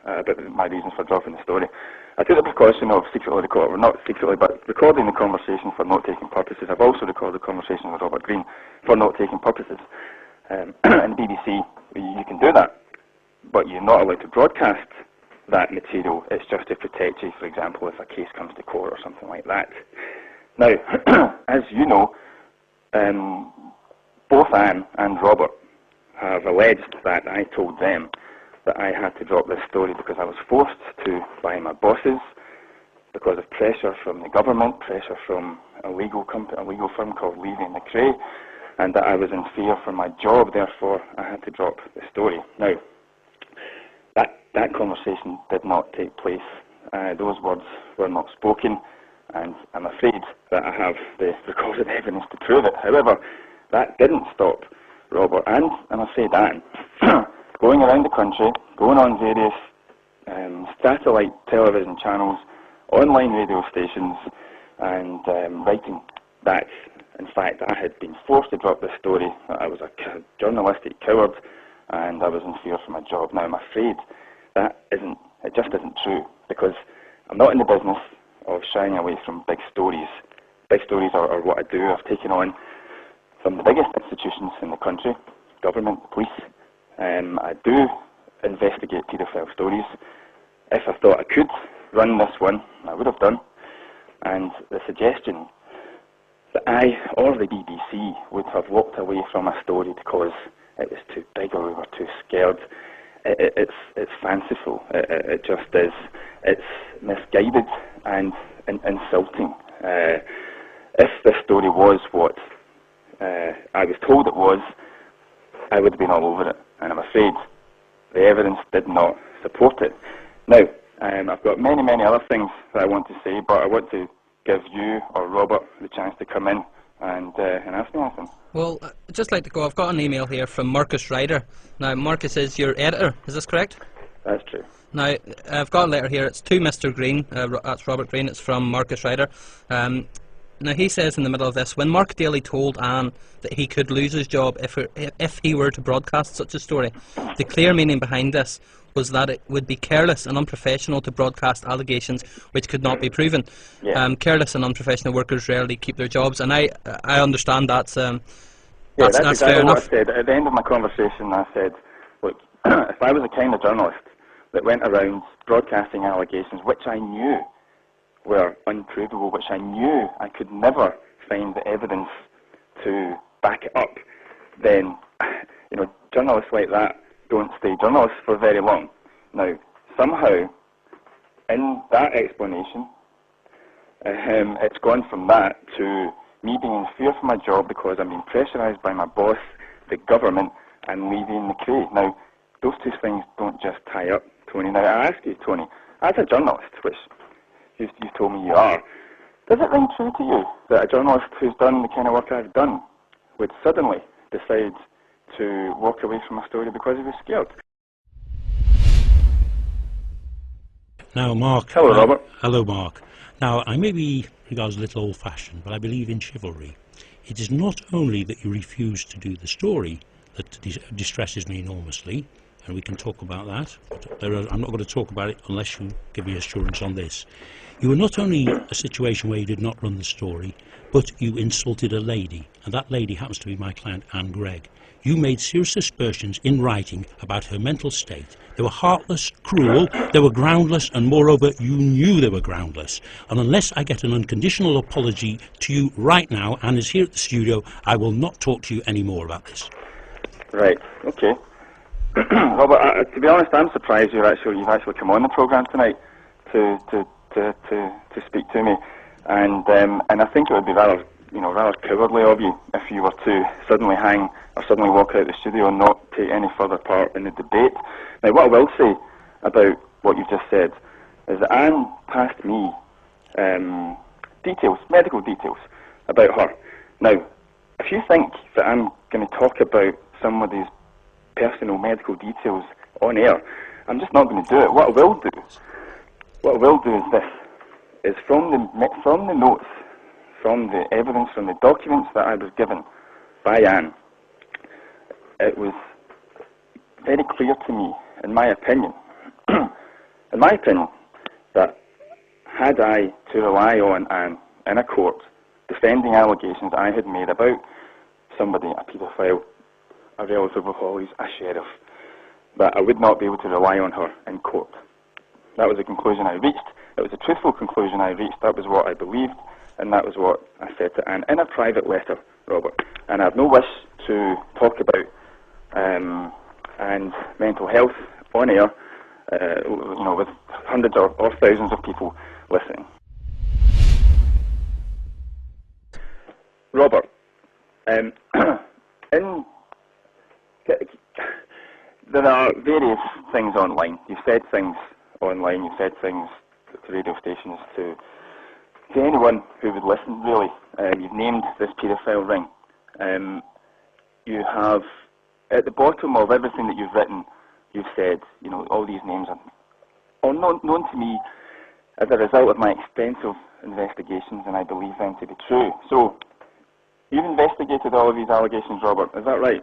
about my reasons for dropping the story. I took the precaution of recording the conversation for note-taking purposes. I've also recorded the conversation with Robert Green for note-taking purposes. And the BBC, you can do that, but you're not allowed to broadcast that material. It's just to protect you, for example, if a case comes to court or something like that. Now, as you know, both Anne and Robert have alleged that I told them that I had to drop this story because I was forced to by my bosses because of pressure from the government, pressure from a legal firm called Levy and McRae, and that I was in fear for my job, therefore I had to drop the story. Now, that conversation did not take place. Those words were not spoken, and I'm afraid that I have the recorded evidence to prove it. However, that didn't stop Robert and, I'm afraid, Anne, going around the country, going on various satellite television channels, online radio stations, and writing that, in fact, I had been forced to drop this story, that I was a journalistic coward, and I was in fear for my job. Now, I'm afraid it just isn't true, because I'm not in the business of shying away from big stories. Big stories are what I do. I've taken on some of the biggest institutions in the country, government, police. I do investigate paedophile stories. If I thought I could run this one, I would have done. And the suggestion that I or the BBC would have walked away from a story because it was too big or we were too scared, it's fanciful. It just is. It's misguided and insulting. If this story was what I was told it was, I would have been all over it. And I'm afraid the evidence did not support it. Now, I've got many, many other things that I want to say, but I want to give you or Robert the chance to come in and ask me anything. Well, I'd just like to go. I've got an email here from Marcus Ryder. Now, Marcus is your editor. Is this correct? That's true. Now, I've got a letter here. It's to Mr. Green. That's Robert Green. It's from Marcus Ryder. Now, he says in the middle of this, when Mark Daly told Anne that he could lose his job if he were to broadcast such a story, the clear meaning behind this was that it would be careless and unprofessional to broadcast allegations which could not be proven. Yeah. Careless and unprofessional workers rarely keep their jobs, and I understand that's exactly fair enough. What I said. At the end of my conversation, I said, look, if I was the kind of journalist that went around broadcasting allegations which I knew were unprovable, which I knew I could never find the evidence to back it up, then, journalists like that don't stay journalists for very long. Now, somehow, in that explanation, it's gone from that to me being in fear for my job because I'm being pressurised by my boss, the government, and Levy and McRae. Now, those two things don't just tie up, Tony. Now, I ask you, Tony, as a journalist, which you've told me you are, does it ring true to you that a journalist who's done the kind of work I've done would suddenly decide to walk away from a story because he was scared? Now, Mark. Hello, Robert. Hello, Mark. Now, I may be regarded as a little old-fashioned, but I believe in chivalry. It is not only that you refuse to do the story that distresses me enormously, and we can talk about that, but I'm not going to talk about it unless you give me assurance on this. You were not only a situation where you did not run the story, but you insulted a lady, and that lady happens to be my client, Anne Greig. You made serious aspersions in writing about her mental state. They were heartless, cruel, they were groundless, and moreover, you knew they were groundless. And unless I get an unconditional apology to you right now, Anne is here at the studio, I will not talk to you any more about this. Right, okay. Robert, to be honest, I'm surprised you've actually come on the programme tonight to speak to me, and I think it would be rather cowardly of you if you were to suddenly hang or suddenly walk out of the studio and not take any further part in the debate. Now, what I will say about what you've just said is that Anne passed me medical details about her. Now, if you think that I'm going to talk about somebody's personal medical details on air, I'm just not going to do it. What I will do is this: is from the notes, from the evidence, from the documents that I was given by Anne, it was very clear to me, in my opinion, that had I to rely on Anne in a court defending allegations I had made about somebody, a paedophile, a relative of Hollie's, a sheriff, that I would not be able to rely on her in court. That was the conclusion I reached. It was a truthful conclusion I reached. That was what I believed, and that was what I said to Anne in a private letter, Robert. And I have no wish to talk about and mental health on air, with hundreds or thousands of people listening. Robert, there are various things online. You've said things online, you've said things to radio stations, to anyone who would listen, really. You've named this paedophile ring. You have, at the bottom of everything that you've written, you've said, you know, all these names are known to me as a result of my extensive investigations, and I believe them to be true. So, you've investigated all of these allegations, Robert, is that right?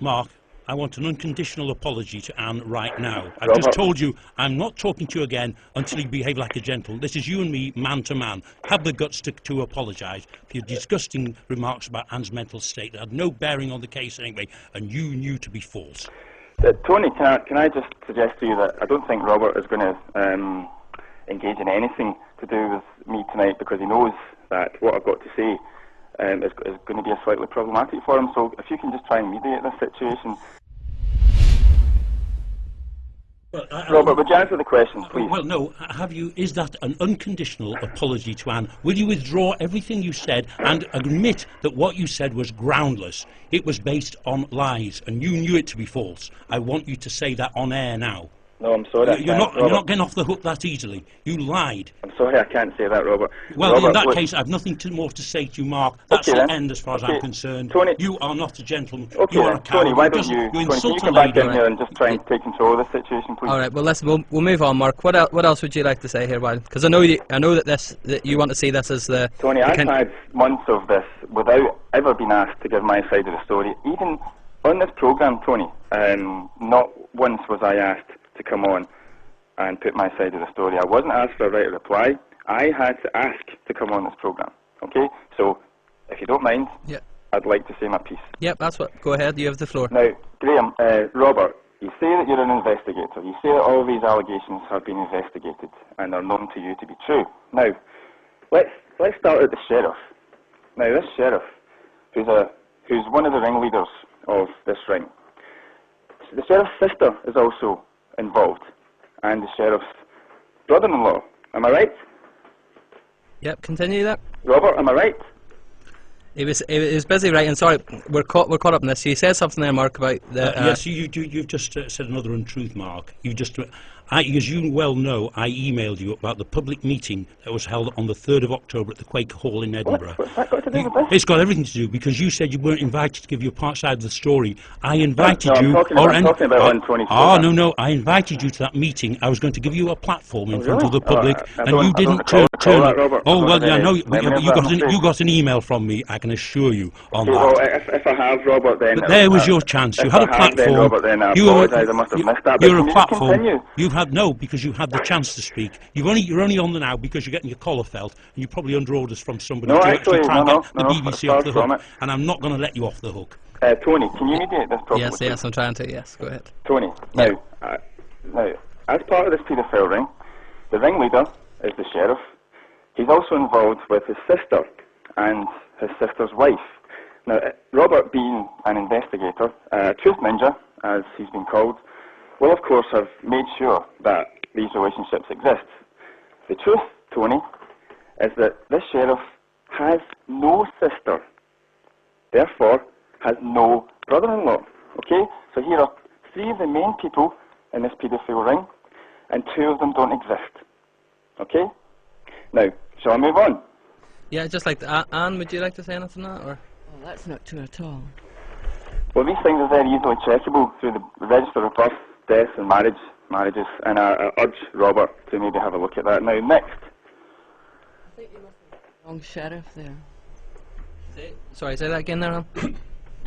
Mark, I want an unconditional apology to Anne right now. I've Robert. just told you I'm not talking to you again until you behave like a gentleman. This is you and me, man to man. Have the guts to apologise for your disgusting remarks about Anne's mental state that had no bearing on the case anyway, and you knew to be false. Tony, can I just suggest to you that I don't think Robert is going to engage in anything to do with me tonight, because he knows that what I've got to say is going to be slightly problematic for him. So if you can just try and mediate this situation. Well, Robert, would you answer the question, please? Well, no. Is that an unconditional apology to Anne? Will you withdraw everything you said and admit that what you said was groundless? It was based on lies, and you knew it to be false. I want you to say that on air now. No, I'm sorry. You're not getting off the hook that easily. You lied. I'm sorry, I can't say that, Robert. Well, Robert, in that look, case, I've nothing more to say to you, Mark. That's okay, the then. end as far as Okay. I'm concerned. Tony, you are not a gentleman. Okay, you are a then. coward. Tony, why don't you insult come a back lady. in here and just try and take control of the situation, please? All right. Well, listen. We'll move on, Mark. What else would you like to say here, because I know that you want to see this as the. Tony, I've had months of this without ever being asked to give my side of the story. Even on this programme, Tony, not once was I asked to come on and put my side of the story. I wasn't asked for a right of reply. I had to ask to come on this programme. Okay? So, if you don't mind, I'd like to say my piece. Yep, that's what. Go ahead, you have the floor. Now, Graham, Robert, you say that you're an investigator. You say that all these allegations have been investigated and are known to you to be true. Now, let's start at the sheriff. Now, this sheriff, who's one of the ringleaders of this ring, the sheriff's sister is also involved, and the sheriff's brother-in-law. Am I right? Yep, continue that. Robert, am I right? He was busy writing. Sorry, we're caught up in this. You said something there, Mark, about the. Yes, you've just said another untruth, Mark. You just. As you well know, I emailed you about the public meeting that was held on the 3rd of October at the Quaker Hall in Edinburgh. What's that got to do with this? It's got everything to do, because you said you weren't invited to give your part side of the story. I invited you. I'm talking about on 24. Oh, no, I invited you to that meeting. I was going to give you a platform in front of the public, and you didn't turn up. Oh, well, yeah, no, you got an email from me, I can assure you, on that. Well, if I have, Robert, then... But there was your chance. You had a platform. Then, Robert, then I apologise, I must have missed that. You're a platform. You've had no, because you had the chance to speak. You're only on the now because you're getting your collar felt, and you're probably under orders from somebody to actually try and get the BBC off the hook. And I'm not going to let you off the hook. Tony, can you mediate this problem? Yes, I'm trying to. Yes, go ahead. Tony, now, as part of this paedophile ring, the ringleader is the sheriff. He's also involved with his sister and his sister's wife. Now, Robert, being an investigator, Truth Ninja, as he's been called, will of course have made sure that these relationships exist. The truth, Tony, is that this sheriff has no sister, therefore has no brother-in-law. Okay? So here are 3 of the main people in this paedophile ring, and 2 of them don't exist. Okay? Now, shall I move on? Yeah, just like Anne, would you like to say anything on that? Or? Oh, that's not true at all. Well, these things are very easily checkable through the register of birth, deaths and marriages, and I urge Robert to maybe have a look at that. Now, next. I think you must have got the wrong sheriff there. Sorry, say that again there, Anne.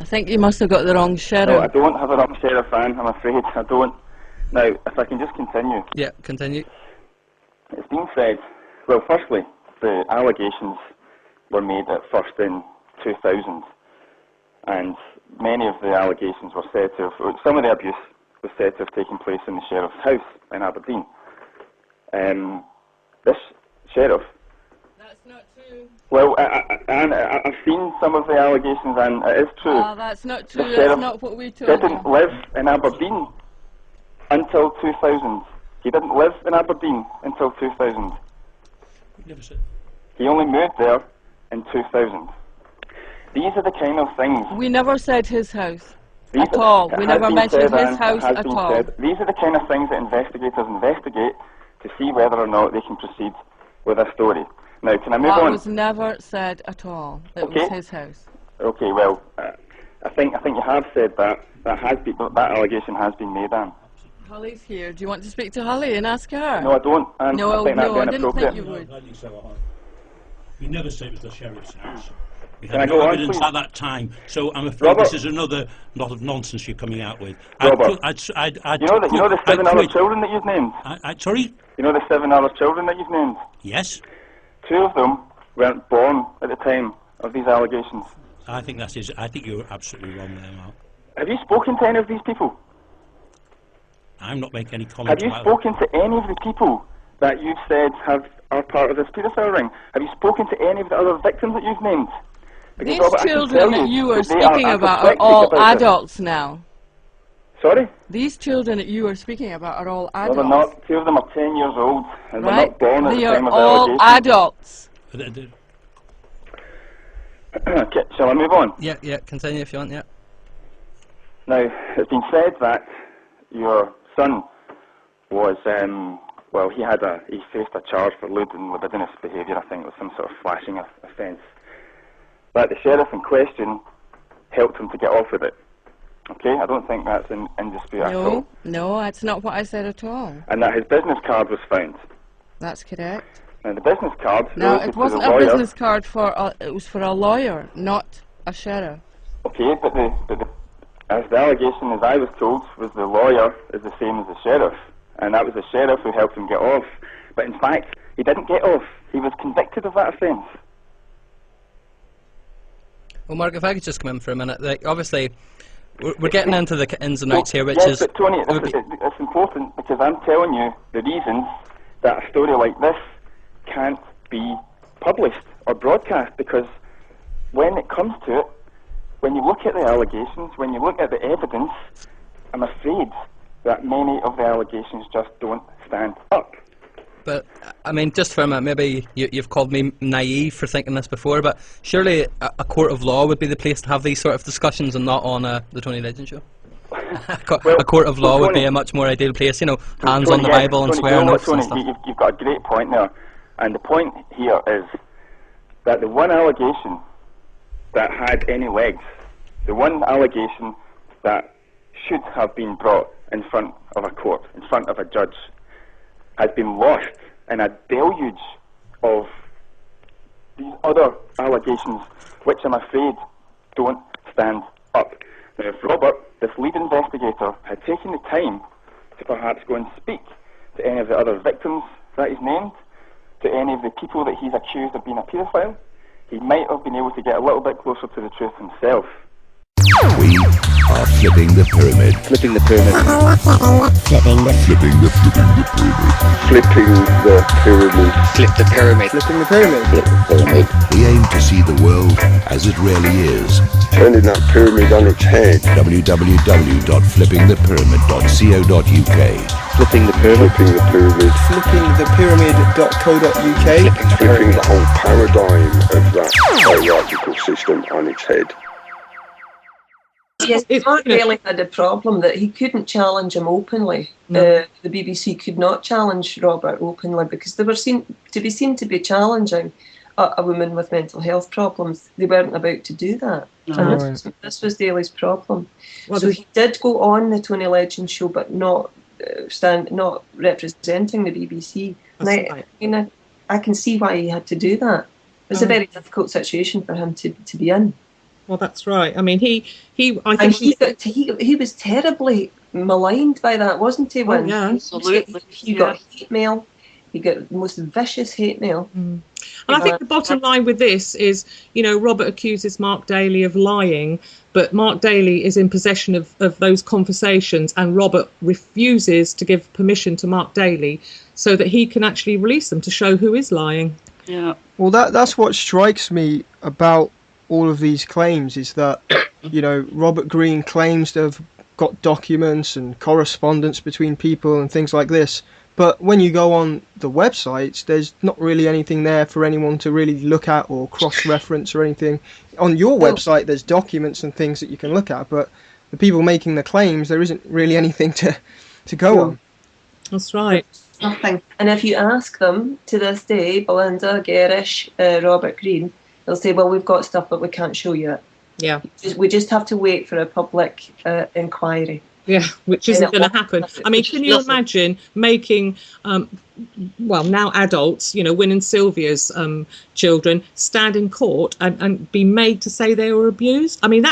I think you must have got the wrong sheriff. No, I don't have a wrong sheriff, Anne, I'm afraid. I don't. Now, if I can just continue. Yeah, continue. It's been said, well, firstly, the allegations were made at first in 2000, and many of the allegations were said to have, some of the abuse was said to have taken place in the sheriff's house in Aberdeen. This sheriff... That's not true. Well, I've seen some of the allegations, and it is true. Oh, that's not true. That's not what we told you. He didn't live in Aberdeen until 2000. He didn't live in Aberdeen until 2000. Never said. He only moved there in 2000. These are the kind of things. We never said his house These at are- all. it We has never been mentioned said, his Anne, house it has at been all. said. These are the kind of things that investigators investigate to see whether or not they can proceed with a story. Now, can I move That on? was never said at all. It was his house. Okay, well, I think you have said that. That allegation has been made, Anne. Hollie's here. Do you want to speak to Hollie and ask her? No, I don't. Anne. No, I think that'd no, be I didn't think you inappropriate. would. We never said it was the sheriff's house. We Can I had go no on, evidence please? at that time, so I'm afraid Robert. this is another lot of nonsense you're coming out with. Robert. You know the 7 other children that you've named? Sorry? You know the 7 other children that you've named? Yes? 2 of them weren't born at the time of these allegations. I think you're absolutely wrong there, Mark. Have you spoken to any of these people? I'm not making any comment Have you about spoken to any of the people that you've said are part of this paedophile ring? Have you spoken to any of the other victims that you've named? Because, These Robert, I can children tell that you are that they speaking about are apoplectic all about this. adults now. Sorry? These children that you are speaking about are all No, adults. they're not. 2 of them are 10 years old, and they're Right? not born at They the are time of the all allegation. adults. Okay, shall I move on? Yeah, continue if you want, yeah. Now, it's been said that your son was, he faced a charge for lewd and libidinous behaviour. I think it was some sort of flashing offence. But the sheriff in question helped him to get off with it. Okay, I don't think that's in dispute at all. No, that's not what I said at all. And that his business card was found. That's correct. Now, the business card No, related it to wasn't the a lawyer. business card it was for a lawyer, not a sheriff. Okay, but as the allegation, as I was told, was the lawyer is the same as the sheriff, and that was the sheriff who helped him get off. But in fact, he didn't get off. He was convicted of that offence. Well, Mark, if I could just come in for a minute. Like, obviously, we're getting into the ins and outs here, which yes, is... but Tony, it's important because I'm telling you the reasons that a story like this can't be published or broadcast, because when it comes to it, when you look at the allegations, when you look at the evidence, I'm afraid that many of the allegations just don't stand up. But, I mean, just for a minute, maybe you've called me naive for thinking this before, but surely a court of law would be the place to have these sort of discussions and not on the Tony Legend show? A court of law would be a much more ideal place, you know, hands on the Bible and swearing oaths and stuff. You've got a great point there, and the point here is that the one allegation that had any legs, the one allegation that should have been brought in front of a court, in front of a judge, has been lost in a deluge of these other allegations, which I'm afraid don't stand up. Now, if Robert, this lead investigator, had taken the time to perhaps go and speak to any of the other victims that he's named, to any of the people that he's accused of being a paedophile, he might have been able to get a little bit closer to the truth himself. We are flipping the pyramid. Flipping the pyramid. Flipping the pyramid. Flipping the pyramid. Flip the pyramid. Flipping the pyramid. Flip the pyramid. We aim to see the world as it really is. Turning that pyramid on its head. www.flippingthepyramid.co.uk. Flipping the pyramid. Flipping the pyramid. Flippingthepyramid.co.uk. Flipping the whole paradigm of that hierarchical system on its head. Yes, Mark really had a problem that he couldn't challenge him openly. No. The BBC could not challenge Robert openly because they were seen to be challenging a woman with mental health problems. They weren't about to do that. No. And this was Daly's problem. Well, so he did go on the Tony Legend show, but not representing the BBC. And I can see why he had to do that. It was a very difficult situation for him to be in. Well, that's right. I mean, I think he was terribly maligned by that, wasn't he? When absolutely. He got hate mail. He got the most vicious hate mail. And I think the bottom line with this is, you know, Robert accuses Mark Daly of lying, but Mark Daly is in possession of those conversations, and Robert refuses to give permission to Mark Daly so that he can actually release them to show who is lying. Yeah. Well, that's what strikes me about all of these claims, is that, you know, Robert Greene claims to have got documents and correspondence between people and things like this, But when you go on the websites, there's not really anything there for anyone to really look at or cross-reference or anything. On your website, there's documents and things that you can look at, but the people making the claims, there isn't really anything to go on. That's right. Nothing. And if you ask them to this day, Belinda, Garish, Robert Greene, they'll say, well, we've got stuff, but we can't show you it. Yeah. We just have to wait for a public inquiry. Yeah, which isn't going to happen. I mean, can you imagine making, well, now adults, Win and Sylvia's children stand in court and be made to say they were abused? I mean,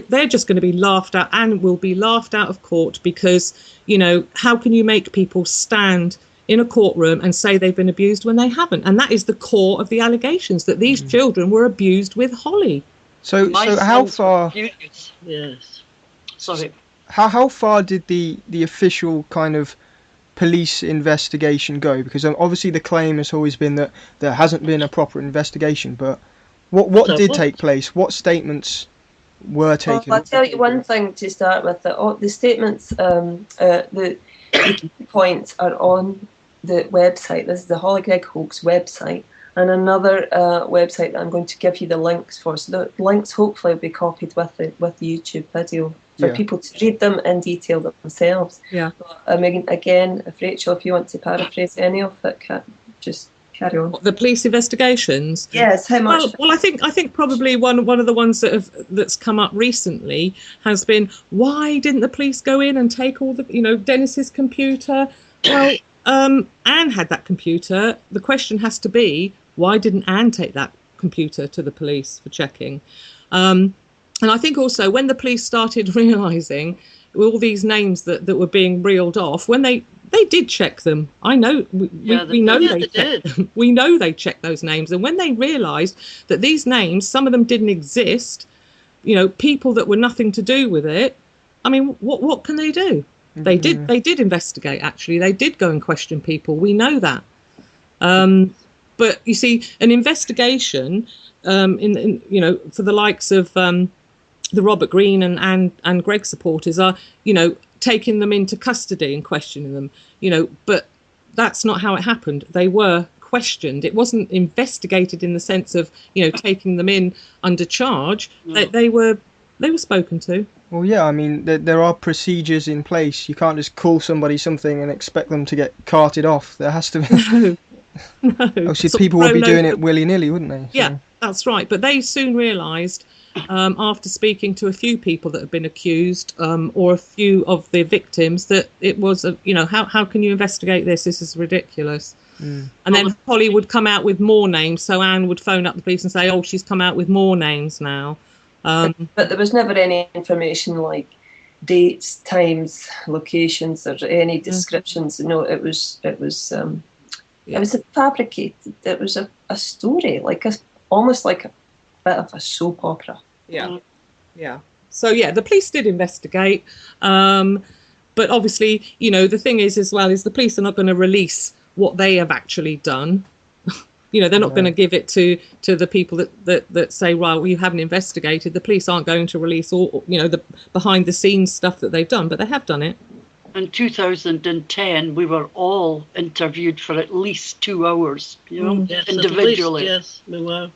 they're just going to be laughed at and will be laughed out of court because, how can you make people stand in a courtroom and say they've been abused when they haven't? And that is the core of the allegations, that these children were abused with Hollie. So how far? Yes. Sorry. How far did the official kind of police investigation go? Because obviously the claim has always been that there hasn't been a proper investigation. But what did take place? What statements were taken? Well, I'll tell you one thing to start with. The statements, the key points are on the website. This is the Hollie Greig Hoax website. And another website that I'm going to give you the links for. So the links hopefully will be copied with the YouTube video for people to read them in detail themselves. Yeah. I mean, again, Rachel, if you want to paraphrase any of it, just carry on. The police investigations. Yes. How much? Well, I think probably one of the ones that's come up recently has been, why didn't the police go in and take all the Dennis's computer? Well, Anne had that computer. The question has to be, why didn't Anne take that computer to the police for checking? And I think also when the police started realising all these names that were being reeled off, when they did check them. I know we know they checked them. We know they checked those names. And when they realised that these names, some of them didn't exist, people that were nothing to do with it, I mean, what can they do? They did investigate, actually. They did go and question people. We know that. But you see, an investigation for the likes of the Robert Greene and Greg supporters are, taking them into custody and questioning them, but that's not how it happened. They were questioned. It wasn't investigated in the sense of, taking them in under charge. They were spoken to. Well, yeah, I mean, there are procedures in place. You can't just call somebody something and expect them to get carted off. There has to be... No. Else people would be doing it willy-nilly, wouldn't they? Yeah, that's right. But they soon realised, after speaking to a few people that had been accused, or a few of the victims, that it was, how can you investigate this? This is ridiculous. And then Hollie would come out with more names. So Anne would phone up the police and say, oh, she's come out with more names now. But there was never any information like dates, times, locations, or any descriptions. No, it was a fabricated. It was a story, almost like a bit of a soap opera. Yeah. So the police did investigate, but obviously, the thing is as well is the police are not going to release what they have actually done. They're not going to give it to the people that say, well, you haven't investigated. The police aren't going to release all, the behind the scenes stuff that they've done, but they have done it. In 2010, we were all interviewed for at least 2 hours, Yes, individually. Yes, we were.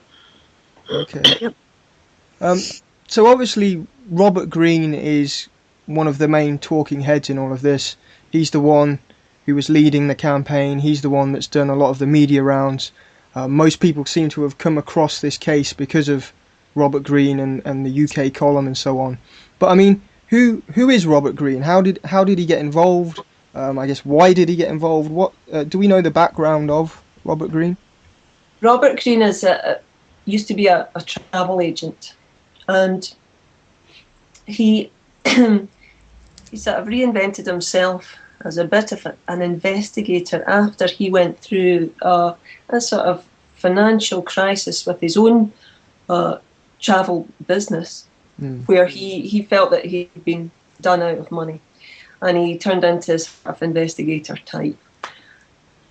Okay. So obviously, Robert Greene is one of the main talking heads in all of this. He's the one who was leading the campaign. He's the one that's done a lot of the media rounds. Most people seem to have come across this case because of Robert Greene and the UK column and so on. But I mean, who is Robert Greene? How did he get involved? I guess why did he get involved? What do we know the background of Robert Greene? Robert Greene used to be a travel agent, and he sort of reinvented himself as a bit of an investigator after he went through a sort of financial crisis with his own travel business, where he felt that he'd been done out of money, and he turned into a sort of investigator type.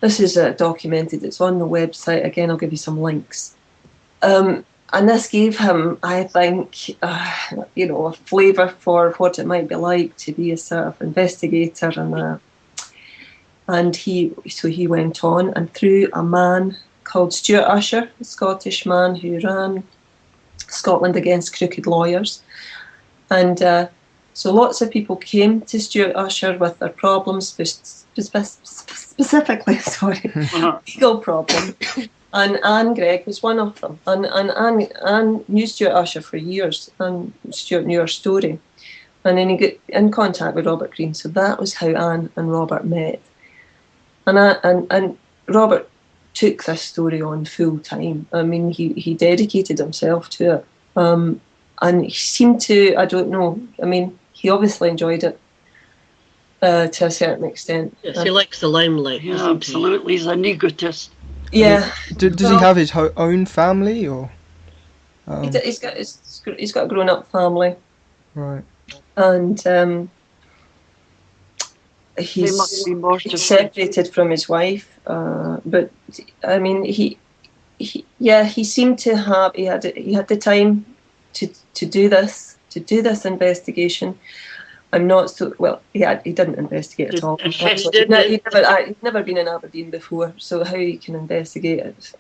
This is documented. It's on the website. Again, I'll give you some links. And this gave him, I think, a flavour for what it might be like to be a sort of investigator and And he went on, and through a man called Stuart Usher, a Scottish man who ran Scotland Against Crooked Lawyers. And so lots of people came to Stuart Usher with their problems, specifically, legal problems. And Anne Greig was one of them. And Anne knew Stuart Usher for years, and Stuart knew her story. And then he got in contact with Robert Greene. So that was how Anne and Robert met. And Robert took this story on full time. I mean, he dedicated himself to it. And he seemed to, I don't know, I mean, he obviously enjoyed it to a certain extent. Yes, he likes the limelight. Yeah, absolutely. He's an egotist. Yeah. Does he have his own family, or? He's got a grown-up family. Right. And he's separated from his wife. But I mean, he seemed to have he had the time to do this investigation. I'm not so well. He didn't investigate at all. He'd never been in Aberdeen before, so how he can investigate it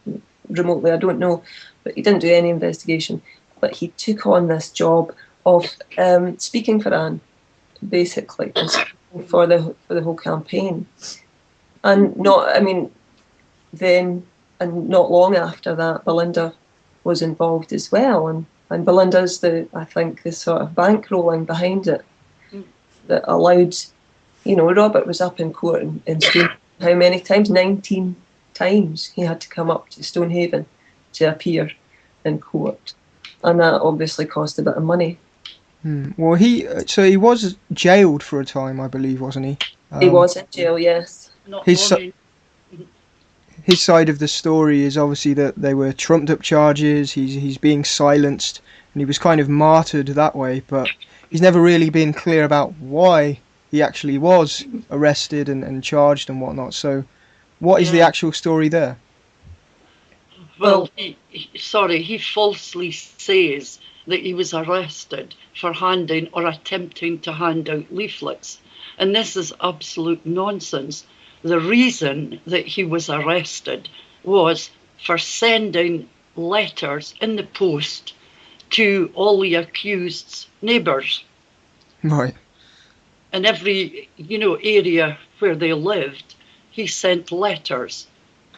remotely, I don't know. But he didn't do any investigation. But he took on this job of speaking for Anne, basically, and speaking for the whole campaign. And not long after that, Belinda was involved as well, and Belinda's the sort of bankrolling behind it that allowed, Robert was up in court in Stonehaven. How many times? 19 times he had to come up to Stonehaven to appear in court, and that obviously cost a bit of money. Well, he was jailed for a time, I believe, wasn't he? He was in jail, yes. His side of the story is obviously that they were trumped up charges. He's being silenced, and he was kind of martyred that way. But he's never really been clear about why he actually was arrested and charged and whatnot. So, what is the actual story there? Well, he falsely says that he was arrested for handing or attempting to hand out leaflets. And this is absolute nonsense. The reason that he was arrested was for sending letters in the post to all the accused's neighbours. Right. In every, area where they lived, he sent letters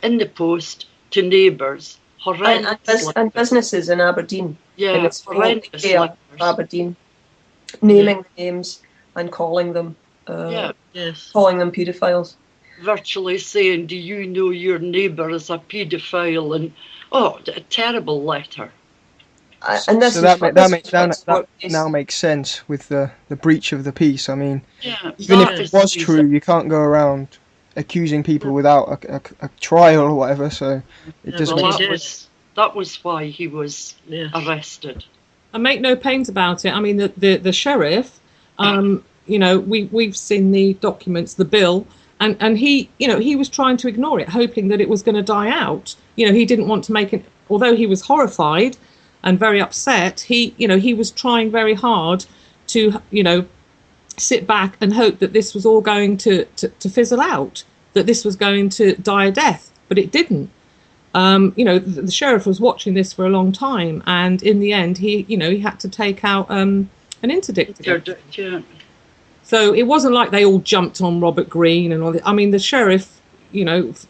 in the post to neighbours. And businesses in Aberdeen. Yeah, in its horrendous area letters. of Aberdeen, naming the names and calling them, calling them paedophiles. Virtually saying, do you know your neighbour is a paedophile? And a terrible letter. And this now makes sense with the breach of the peace. I mean, even if it was true, you can't go around accusing people without a trial or whatever. So it doesn't make sense. That was why he was arrested. And make no pains about it. I mean, the sheriff, we've seen the documents, the bill, and he was trying to ignore it, hoping that it was going to die out. He didn't want to make it, although he was horrified and very upset, he was trying very hard to, sit back and hope that this was all going to fizzle out, that this was going to die a death, but it didn't. The sheriff was watching this for a long time, and in the end, he had to take out an interdict. Yeah. So it wasn't like they all jumped on Robert Greene and all that. I mean, the sheriff,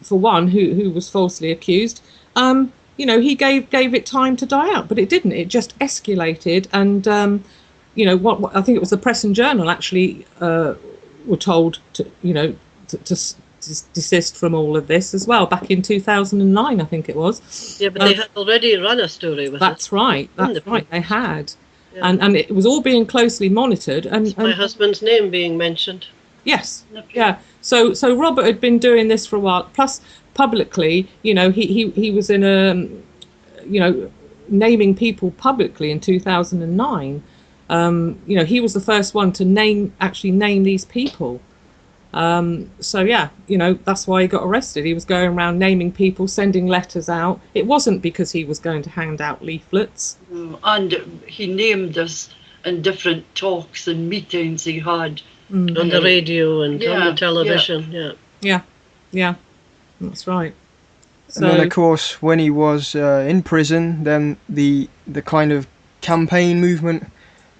for one, who was falsely accused, he gave it time to die out, but it didn't. It just escalated, and what I think it was the Press and Journal actually were told to desist from all of this as well, back in 2009, I think it was. Yeah, but they had already run a story with That's it. Right, they had. Yeah. And it was all being closely monitored. And my husband's name being mentioned. Yes, yeah. So Robert had been doing this for a while, plus publicly, he was in a, naming people publicly in 2009. He was the first one to name these people. That's why he got arrested. He was going around naming people, sending letters out. It wasn't because he was going to hand out leaflets. And he named us in different talks and meetings he had. On the radio and on the television, Yeah, yeah, that's right. And then, of course, when he was in prison, then the kind of campaign movement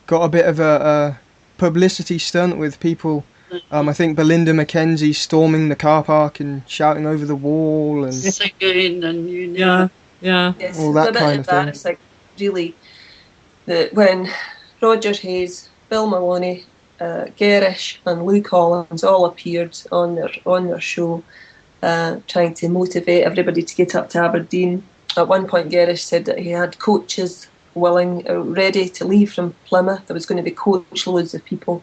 got a bit of a publicity stunt with people. I think Belinda Mackenzie storming the car park and shouting over the wall and singing and yeah. Yes, all it's that a bit kind of thing. embarrassing, really, that when Roger Hayes, Bill Maloney, Gerrish and Lou Collins all appeared on their show, trying to motivate everybody to get up to Aberdeen. At one point, Gerrish said that he had coaches ready to leave from Plymouth. There was going to be coach loads of people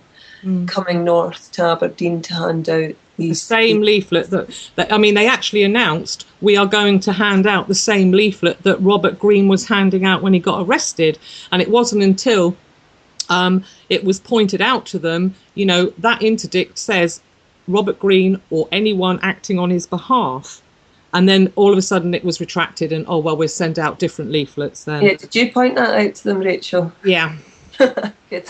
coming north to Aberdeen to hand out these. The same leaflet that I mean, they actually announced we are going to hand out the same leaflet that Robert Greene was handing out when he got arrested. And it wasn't until it was pointed out to them, you know, that interdict says Robert Greene or anyone acting on his behalf. And then all of a sudden it was retracted and, oh, well, we'll send out different leaflets then. Yeah, did you point that out to them, Rachel? Yeah. Good.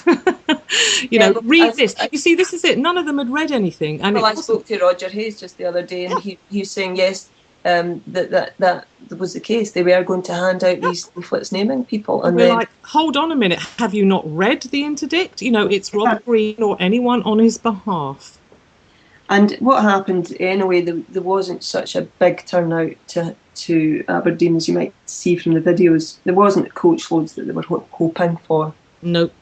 Read this. You see, this is it. None of them had read anything. And I spoke to Roger Hayes just the other day, and he was saying, yes, that was the case. They were going to hand out these leaflets naming people. And we're then, like, hold on a minute. Have you not read the interdict? You know, it's Robert Greene or anyone on his behalf. And what happened anyway, there wasn't such a big turnout to Aberdeen as you might see from the videos. There wasn't the coach loads that they were hoping for. Nope.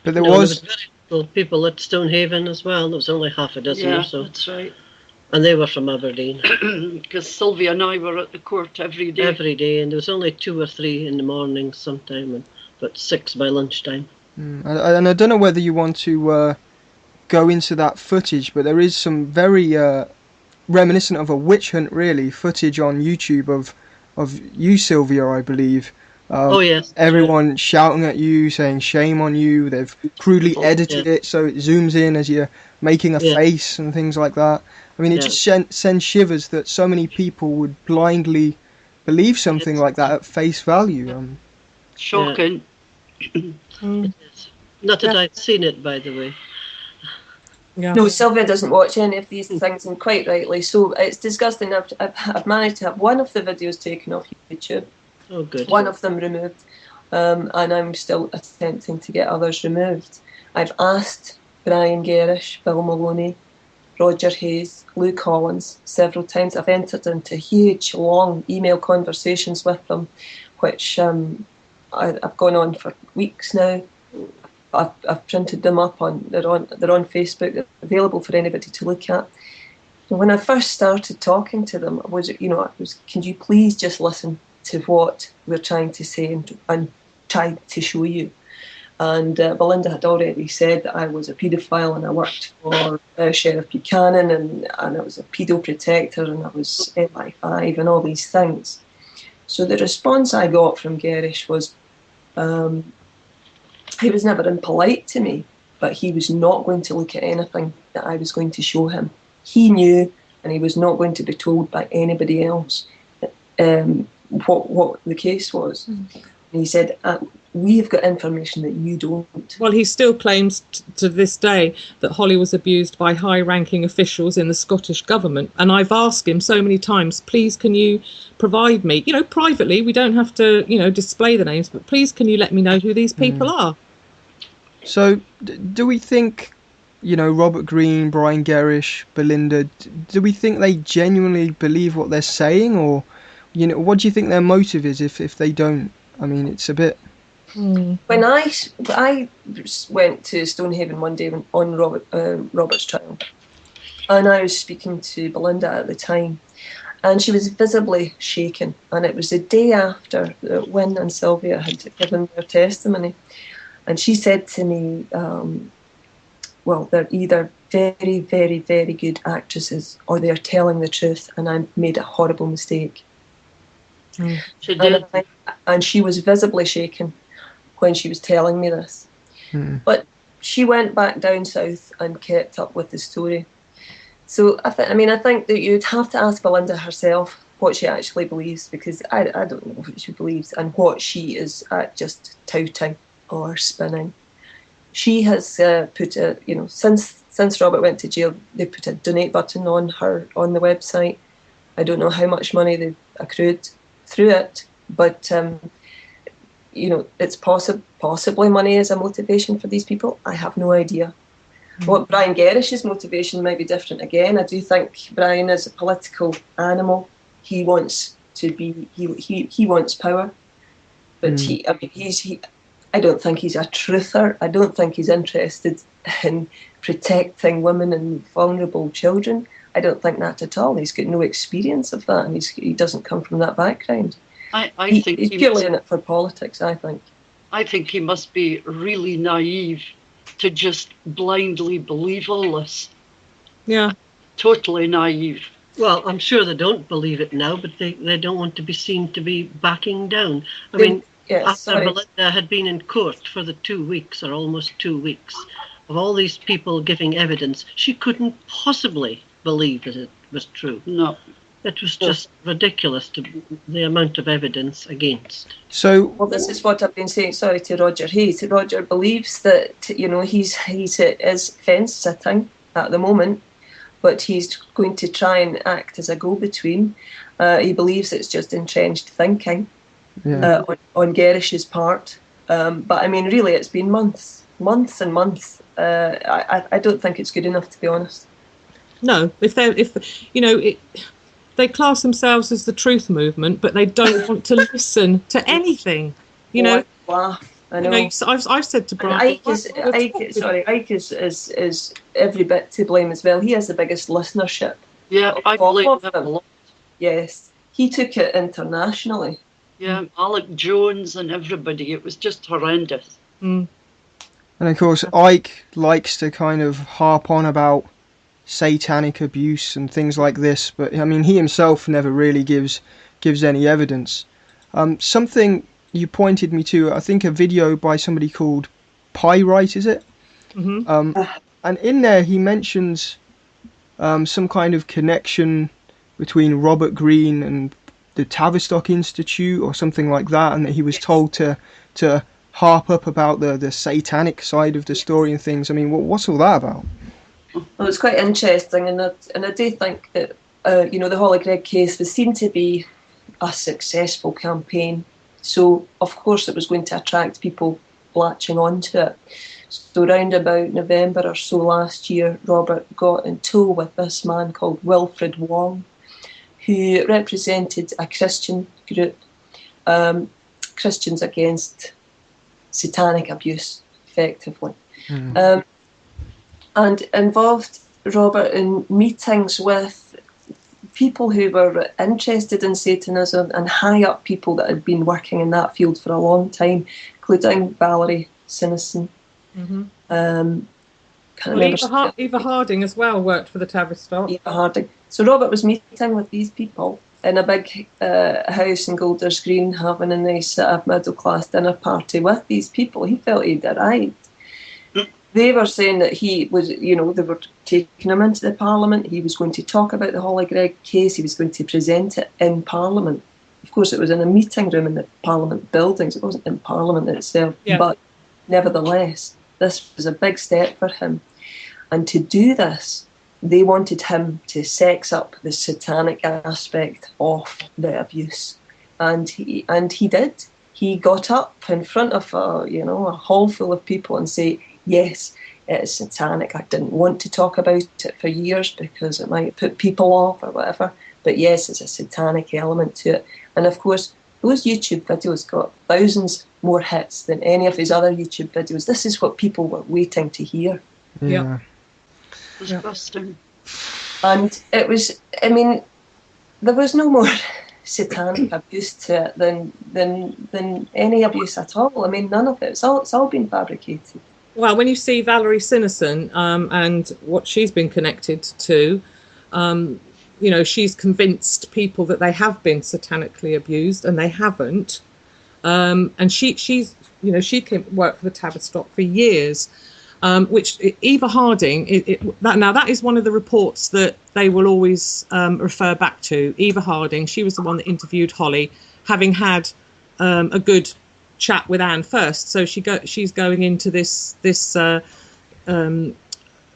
But there was was very little people at Stonehaven as well. There was only half a dozen or so. That's right. And they were from Aberdeen. Because Sylvia and I were at the court every day. Every day, and there was only 2 or 3 in the morning sometime, and but 6 by lunchtime. And I don't know whether you want to go into that footage, but there is some very reminiscent of a witch hunt, really, footage on YouTube of you, Sylvia, I believe. Oh yes. Everyone shouting at you, saying shame on you. They've crudely edited it so it zooms in as you're making a face and things like that. I mean, it just sends shivers that so many people would blindly believe something like that at face value. Shocking. Not that I'd seen it, by the way. Yeah. No, Sylvia doesn't watch any of these things, and quite rightly so. It's disgusting. I've managed to have one of the videos taken off YouTube. Oh, good. One of them removed, and I'm still attempting to get others removed. I've asked Brian Gerrish, Bill Maloney, Roger Hayes, Lou Collins several times. I've entered into huge, long email conversations with them, which I've gone on for weeks now. I've printed them up they're on Facebook. They're available for anybody to look at. And when I first started talking to them, can you please just listen to what we're trying to say and try to show you? And Belinda had already said that I was a paedophile and I worked for Sheriff Buchanan and I was a paedo protector and I was MI5 and all these things. So the response I got from Gerrish was, he was never impolite to me, but he was not going to look at anything that I was going to show him. He knew, and he was not going to be told by anybody else what the case was. And he said, we've got information that you don't. Well, he still claims to this day that Hollie was abused by high-ranking officials in the Scottish government. And I've asked him so many times, please, can you provide me, privately, we don't have to, display the names, but please, can you let me know who these people are? So, do we think, Robert Greene, Brian Gerrish, Belinda, do we think they genuinely believe what they're saying? Or, what do you think their motive is if they don't? I mean, it's a bit... When I went to Stonehaven one day on Robert's trial, and I was speaking to Belinda at the time, and she was visibly shaken, and it was the day after Wynne and Sylvia had given their testimony, and she said to me, well, they're either very, very, very good actresses or they're telling the truth, and I made a horrible mistake. She did. And she was visibly shaken when she was telling me this. But she went back down south and kept up with the story. So I think that you'd have to ask Belinda herself what she actually believes, because I don't know what she believes and what she is just touting or spinning. She has put since since Robert went to jail, they put a donate button on the website. I don't know how much money they've accrued through it, but it's possibly money is a motivation for these people. I have no idea. What Brian Gerrish's motivation might be different again. I do think Brian is a political animal. He wants to be. He wants power, but I don't think he's a truther. I don't think he's interested in protecting women and vulnerable children. I don't think that at all. He's got no experience of that, and he doesn't come from that background. I think he's purely in it for politics, I think. I think he must be really naive to just blindly believe all this. Yeah. Totally naive. Well, I'm sure they don't believe it now, but they don't want to be seen to be backing down. I mean, after Belinda had been in court for the 2 weeks, or almost 2 weeks, of all these people giving evidence, she couldn't possibly believe that it was true. No. It was just ridiculous, the amount of evidence against. Well, this is what I've been saying, sorry, to Roger Hayes. Roger believes that, he's fence sitting at the moment, but he's going to try and act as a go-between. He believes it's just entrenched thinking on Gerrish's part. But I mean, really, it's been months and months. I don't think it's good enough, to be honest. No, they class themselves as the truth movement, but they don't want to listen to anything. I know. I've said to Brian, Ike is every bit to blame as well. He has the biggest listenership. Yeah, I believe him a lot. Yes, he took it internationally. Yeah, Alec Jones and everybody. It was just horrendous. And of course, Ike likes to kind of harp on about satanic abuse and things like this, but I mean, he himself never really gives any evidence. Something you pointed me to, I think a video by somebody called Pyrite, is it? Mm-hmm. And in there he mentions some kind of connection between Robert Greene and the Tavistock Institute or something like that, and that he was told to harp up about the satanic side of the story and things. I mean, what's all that about? Well, it's quite interesting, and I do think that the Hollie Greig case was seen to be a successful campaign. So of course it was going to attract people latching onto it. So round about November or so last year, Robert got in tow with this man called Wilfred Wong, who represented a Christian group, Christians Against Satanic Abuse, effectively. And involved Robert in meetings with people who were interested in Satanism and high up people that had been working in that field for a long time, including Valerie Sinison. Mm-hmm. Eva Harding as well worked for the Tavistock. Eva Harding. So Robert was meeting with these people in a big house in Golders Green, having a nice middle-class dinner party with these people. He felt he'd arrived. They were saying that he was, they were taking him into the Parliament. He was going to talk about the Hollie Greig case. He was going to present it in Parliament. Of course, it was in a meeting room in the Parliament buildings. It wasn't in Parliament itself. Yeah. But nevertheless, this was a big step for him. And to do this, they wanted him to sex up the satanic aspect of the abuse. And he did. He got up in front of a hall full of people and say, yes, it is satanic. I didn't want to talk about it for years because it might put people off or whatever. But yes, there's a satanic element to it. And of course, those YouTube videos got thousands more hits than any of his other YouTube videos. This is what people were waiting to hear. Yeah. Disgusting. And it was, there was no more satanic abuse to it than any abuse at all. None of it. It's all been fabricated. Well, when you see Valerie Sinison and what she's been connected to, she's convinced people that they have been satanically abused, and they haven't. And she's can work for the Tavistock for years, which Eva Harding. That is one of the reports that they will always refer back to. Eva Harding. She was the one that interviewed Hollie, having had a good chat with Anne first. So she's going into this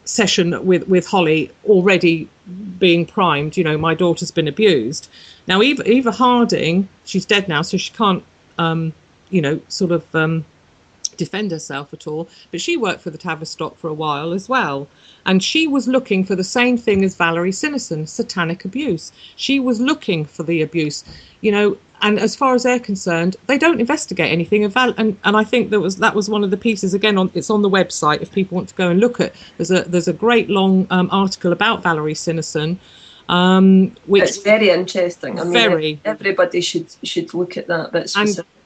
session with Hollie already being primed, my daughter's been abused. Now Eva Harding, she's dead now, so she can't defend herself at all, but she worked for the Tavistock for a while as well, and she was looking for the same thing as Valerie Sinison, satanic abuse. She was looking for the abuse, and as far as they're concerned, they don't investigate anything. And I think that was one of the pieces, again, it's on the website if people want to go and look at. There's a great long article about Valerie Sinison, which it's very interesting. I mean, very. Everybody should look at that.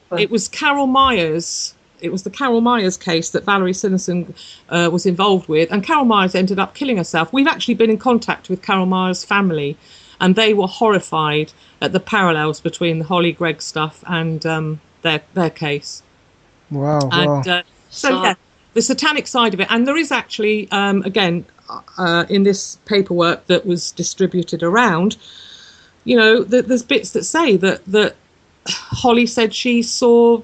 But it was Carol Myers. It was the Carol Myers case that Valerie Sinison was involved with, and Carol Myers ended up killing herself. We've actually been in contact with Carol Myers' family, and they were horrified at the parallels between the Hollie Greig stuff and their case. Wow. And the satanic side of it, and there is actually again in this paperwork that was distributed around, there's bits that say that Hollie said she saw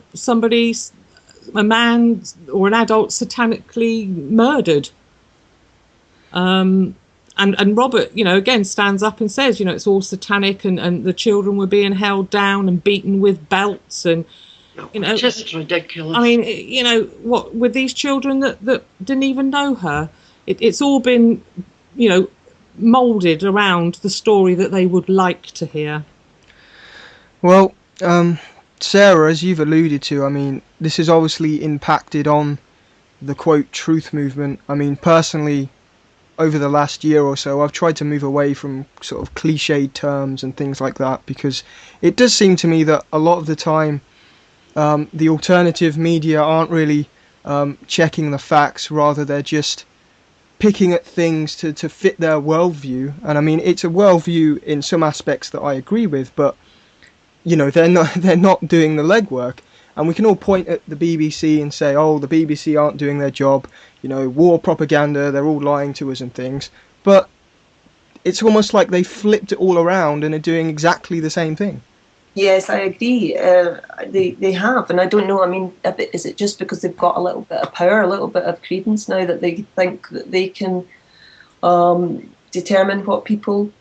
a man or an adult satanically murdered. And Robert, again stands up and says, it's all satanic, and the children were being held down and beaten with belts, and just ridiculous. I mean, what with these children that didn't even know her, it's all been, moulded around the story that they would like to hear. Well, Sarah, as you've alluded to, I mean, this has obviously impacted on the quote truth movement. I mean, personally, over the last year or so, I've tried to move away from sort of cliched terms and things like that, because it does seem to me that a lot of the time the alternative media aren't really checking the facts, rather they're just picking at things to fit their worldview. And I mean, it's a worldview in some aspects that I agree with, but they're not doing the legwork. And we can all point at the BBC and say, oh, the BBC aren't doing their job, war propaganda, they're all lying to us and things. But it's almost like they flipped it all around and are doing exactly the same thing. Yes, I agree. They have, and I don't know, I mean, is it just because they've got a little bit of power, a little bit of credence now, that they think that they can determine what people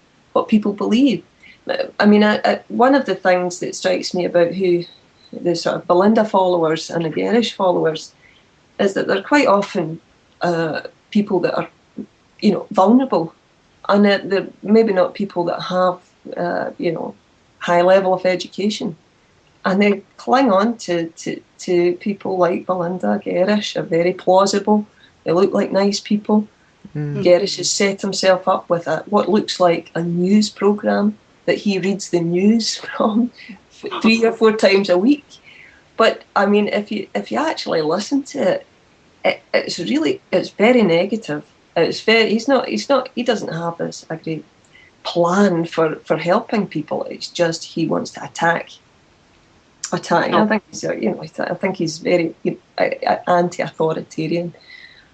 believe? I mean, one of the things that strikes me about the sort of Belinda followers and the Garish followers is that they're quite often people that are, vulnerable, and they're maybe not people that have, high level of education, and they cling on to people like Belinda. Garish are very plausible. They look like nice people. Garish has set himself up with what looks like a news programme that he reads the news from 3 or 4 times a week. But I mean, if you actually listen to it, it's very negative. He doesn't have a great plan for helping people. It's just he wants to attack. I think he's very anti-authoritarian,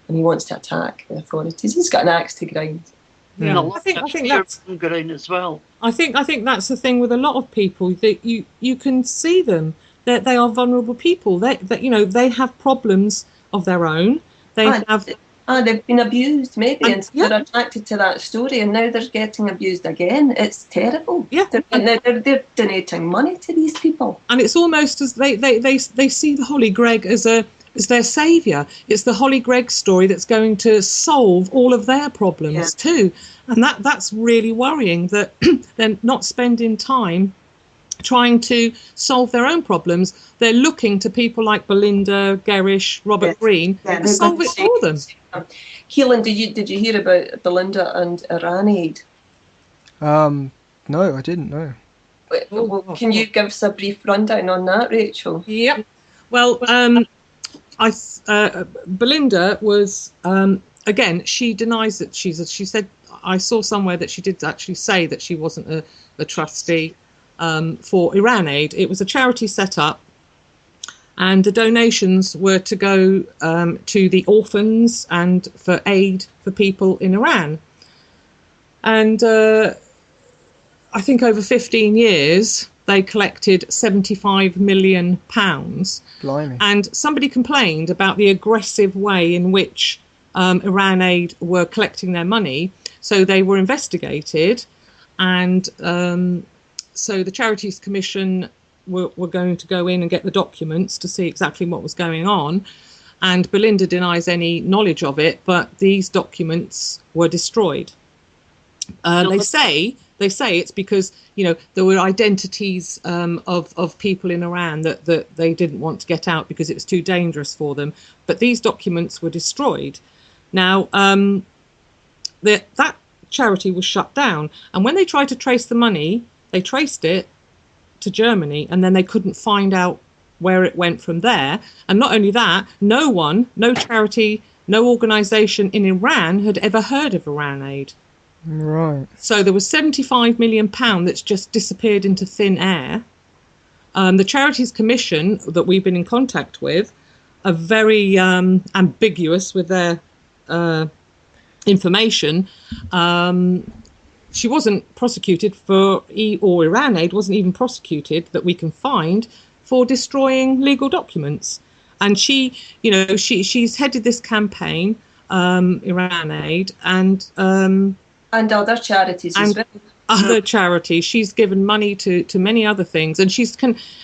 and he wants to attack the authorities. He's got an axe to grind. Yeah, I think that's grind as well. I think that's the thing with a lot of people, that you can see them, that they are vulnerable people. They have problems of their own. They've been abused, maybe, and they're attracted to that story, and now they're getting abused again. It's terrible. Yeah, they're donating money to these people, and it's almost as they see the Hollie Greig as their saviour. It's the Hollie Greig story that's going to solve all of their problems too, and that's really worrying, that they're not spending time trying to solve their own problems. They're looking to people like Belinda, Garish, Robert Green to solve it for them. Keelan, did you hear about Belinda and Iran Aid? No, I didn't know. Well, can you give us a brief rundown on that, Rachel? Yep. Well, Belinda was again. She denies that she said, I saw somewhere that she did actually say that she wasn't a trustee for Iran Aid. It was a charity set up, and the donations were to go to the orphans and for aid for people in Iran. And I think over 15 years, they collected £75 million. Blimey. And somebody complained about the aggressive way in which Iran Aid were collecting their money. So they were investigated, and so the Charities Commission were going to go in and get the documents to see exactly what was going on. And Belinda denies any knowledge of it, but these documents were destroyed. They say it's because, you know, there were identities of people in Iran that they didn't want to get out because it was too dangerous for them. But these documents were destroyed. Now, that charity was shut down. And when they tried to trace the money, they traced it to Germany, and then they couldn't find out where it went from there. And not only that, no charity, no organisation in Iran had ever heard of Iran Aid. Right. So there was £75 million that's just disappeared into thin air. The Charities Commission that we've been in contact with are very ambiguous with their information. She wasn't prosecuted or Iran Aid wasn't even prosecuted that we can find for destroying legal documents. And she's headed this campaign, Iran Aid, and other charities as well. Other charities. She's given money to many other things, and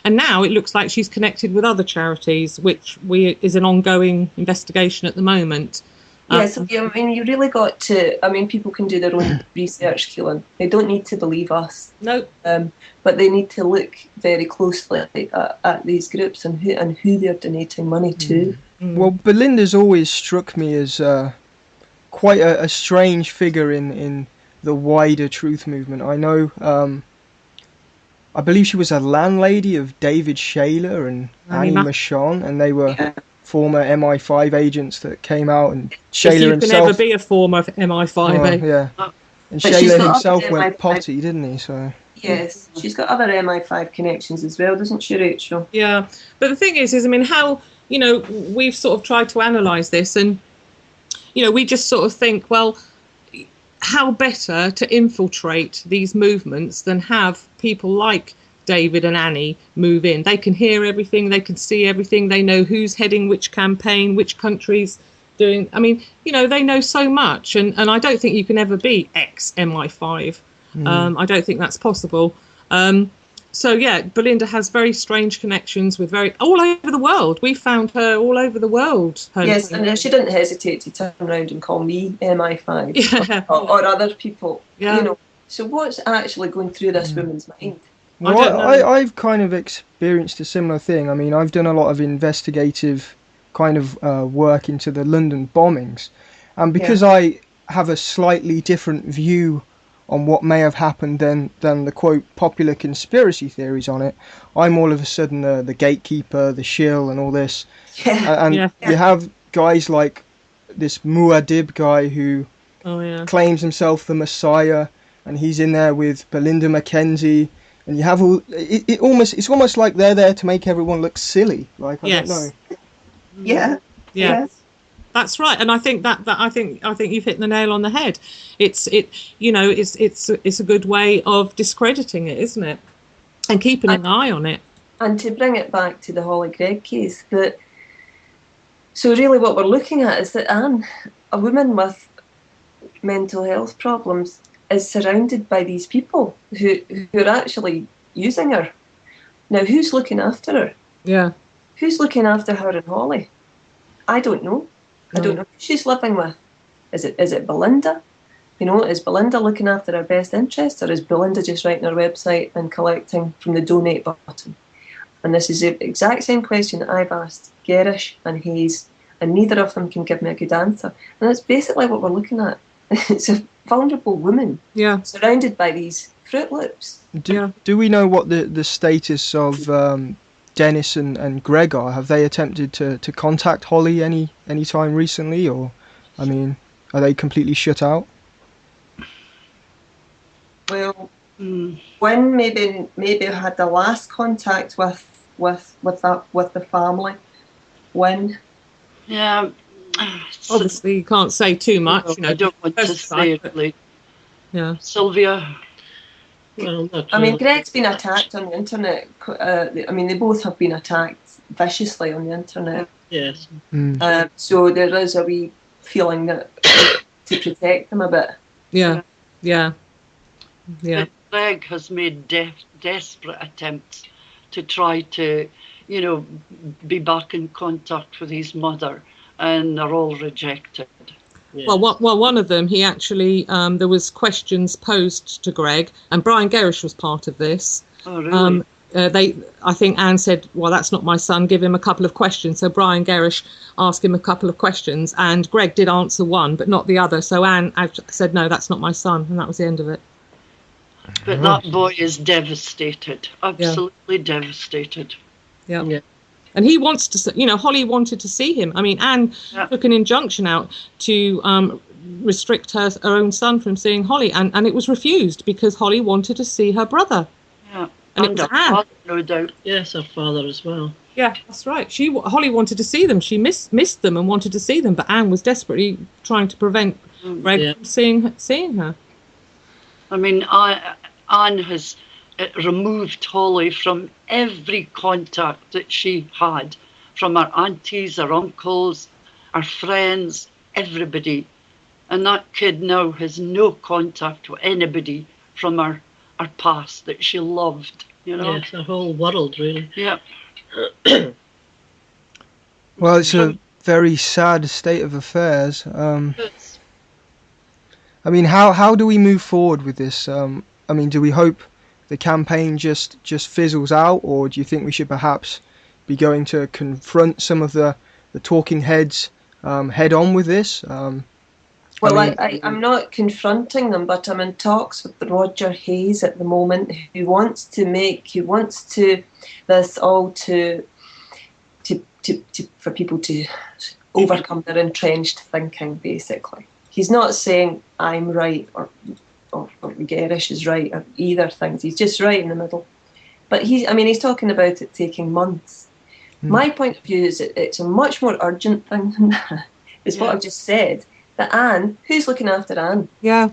and now it looks like she's connected with other charities, which is an ongoing investigation at the moment. Yes, I mean, you really got to. I mean, people can do their own research, Keelan. They don't need to believe us. No. But they need to look very closely at these groups and who they're donating money to. Well, Belinda's always struck me as quite a strange figure in the wider truth movement. I know, I believe she was a landlady of David Shayler and Annie Machon, and they were former MI5 agents that came out, and Shayler himself... You can never be a former MI5 yeah. And Shayler himself went potty, didn't he? So yes, she's got other MI5 connections as well, doesn't she, Rachel? Yeah, but the thing is I mean, how, you know, we've sort of tried to analyse this, and, you know, we just sort of think, well, how better to infiltrate these movements than have people like David and Annie move in. They can hear everything, they can see everything, they know who's heading which campaign, which countries doing. I mean, you know, they know so much, and I don't think you can ever be ex-MI5. I don't think that's possible. So yeah, Belinda has very strange connections with all over the world. We found her all over the world. Yes, and she didn't hesitate to turn around and call me MI5 or other people. Yeah. You know, so what's actually going through this woman's mind? Well, I've kind of experienced a similar thing. I mean, I've done a lot of investigative kind of work into the London bombings, and because I have a slightly different view on what may have happened than the quote popular conspiracy theories on it, I'm all of a sudden the gatekeeper, the shill, and all this. You have guys like this Muad'Dib guy who claims himself the Messiah, and he's in there with Belinda Mackenzie. And you have it's almost like they're there to make everyone look silly. Like, I don't know. Yeah. Yes. That's right, and I think I think you've hit the nail on the head. It's a good way of discrediting it, isn't it? And keeping an eye on it. And to bring it back to the Hollie Greig case, so really what we're looking at is that Anne, a woman with mental health problems, is surrounded by these people who are actually using her. Now, who's looking after her? Yeah. Who's looking after her and Hollie? I don't know. I don't know who she's living with. Is it Belinda? You know, is Belinda looking after her best interests, or is Belinda just writing her website and collecting from the donate button? And this is the exact same question that I've asked Gerish and Hayes, and neither of them can give me a good answer. And that's basically what we're looking at. It's a vulnerable woman, surrounded by these Fruit Loops. Do we know what the status of Dennis and Greg are? Have they attempted to contact Hollie any time recently, or, I mean, are they completely shut out? Well, when maybe I had the last contact with the family. When? Yeah. Obviously, you can't say too much. You know, I don't want to say it, like, Sylvia. Well, I mean, Greg's been attacked on the internet. I mean, they both have been attacked viciously on the internet. Yes. So there is a wee feeling that to protect them a bit. Yeah, yeah, yeah. But Greg has made desperate attempts to try to, you know, be back in contact with his mother, and they're all rejected. Yeah. Well, one of them, he actually, there was questions posed to Greg, and Brian Gerrish was part of this. Oh, really? I think Anne said, well, that's not my son, give him a couple of questions. So Brian Gerrish asked him a couple of questions, and Greg did answer one, but not the other. So Anne said, no, that's not my son, and that was the end of it. But that boy is devastated, absolutely devastated. Yeah. Yeah. And he wants to, you know, Hollie wanted to see him. I mean, Anne took an injunction out to restrict her own son from seeing Hollie, and it was refused because Hollie wanted to see her brother. Yeah. And it was her Anne. father, no doubt. Yes, her father as well. Yeah, that's right. Hollie wanted to see them. She missed them and wanted to see them, but Anne was desperately trying to prevent Greg from seeing her. I mean, Anne has removed Hollie from every contact that she had, from her aunties, her uncles, her friends, everybody. And that kid now has no contact with anybody from her past that she loved, you know. Yes, the whole world, really. Yeah. Well, it's a very sad state of affairs. I mean, how do we move forward with this? I mean, do we hope the campaign just fizzles out, or do you think we should perhaps be going to confront some of the talking heads head on with this? Well, I'm not confronting them, but I'm in talks with Roger Hayes at the moment, who wants this all to for people to overcome their entrenched thinking, basically. He's not saying I'm right or Gerrish is right, or either things. He's just right in the middle. But he's talking about it taking months. My point of view is that it's a much more urgent thing than that, is what I've just said. That Anne, who's looking after Anne? Yeah.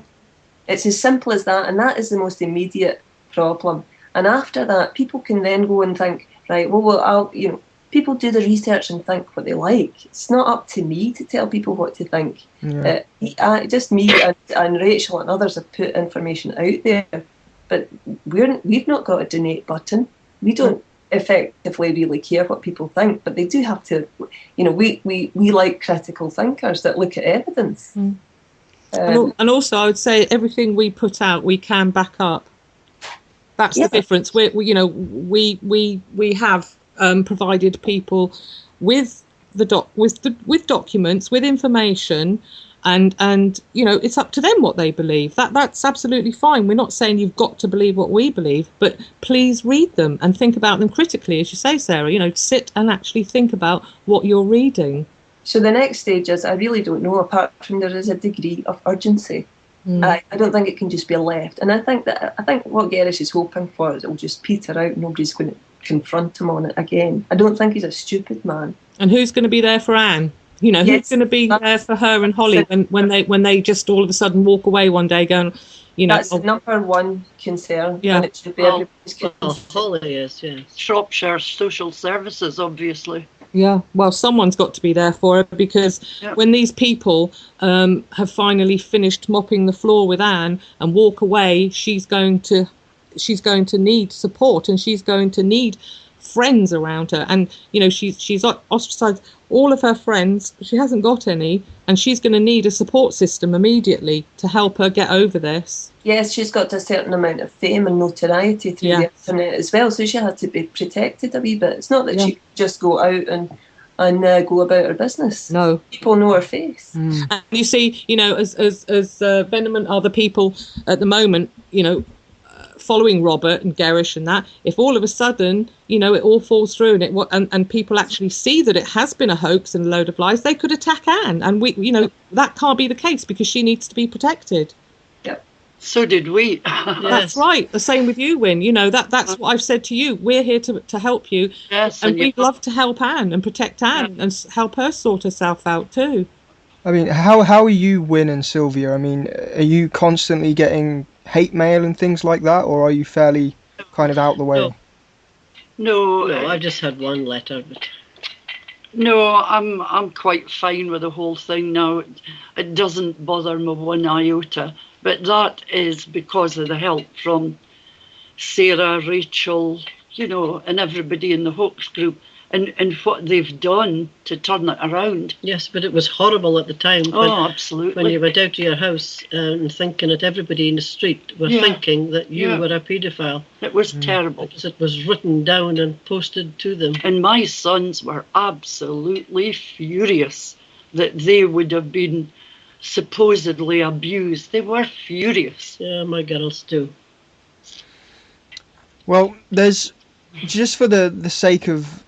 It's as simple as that, and that is the most immediate problem. And after that, people can then go and think, right, people do the research and think what they like. It's not up to me to tell people what to think. Yeah. Just me and Rachel and others have put information out there, but we've not got a donate button. We don't effectively really care what people think, but they do have to, we like critical thinkers that look at evidence. And also I would say everything we put out we can back up. That's the difference. We have provided people with documents, with information, and it's up to them what they believe. That's absolutely fine. We're not saying you've got to believe what we believe, but please read them and think about them critically, as you say, Sarah. Sit and actually think about what you're reading. So the next stage is, I really don't know, apart from there is a degree of urgency. I don't think it can just be left. And I think what Gerrish is hoping for is it will just peter out. Nobody's going to confront him on it again. I don't think he's a stupid man. And who's going to be there for Anne? Who's going to be there for her and Hollie when they just all of a sudden walk away one day going, That's the number one concern. Yeah. And it should be everybody's concern. Hollie is, yes. Shropshire Social Services, obviously. Yeah, well, someone's got to be there for her, because when these people have finally finished mopping the floor with Anne and walk away, she's going to need support, and she's going to need friends around her. And she's ostracized all of her friends. She hasn't got any, and she's going to need a support system immediately to help her get over this. Yes, she's got a certain amount of fame and notoriety through the internet as well, so she had to be protected a wee bit. It's not that she could just go out and go about her business. No, people know her face. And you see, as vehement are the people at the moment, following Robert and Gerrish and that, if all of a sudden, it all falls through and people actually see that it has been a hoax and a load of lies, they could attack Anne, and that can't be the case, because she needs to be protected. Yep. So did we. That's right. The same with you, Win. That's what I've said to you. We're here to help you. Yes, and we'd love to help Anne and protect Anne and help her sort herself out too. I mean, how are you, Win and Sylvia? I mean, are you constantly getting hate mail and things like that, or are you fairly kind of out the way? No, I just had one letter, but No, I'm quite fine with the whole thing now. It doesn't bother me one iota. But that is because of the help from Sarah, Rachel, and everybody in the hoax group, and what they've done to turn it around. Yes, but it was horrible at the time. Absolutely. When you went out to your house and thinking that everybody in the street were thinking that you were a paedophile. It was terrible. Because it was written down and posted to them. And my sons were absolutely furious that they would have been supposedly abused. They were furious. Yeah, my girls too. Well, there's, just for the sake of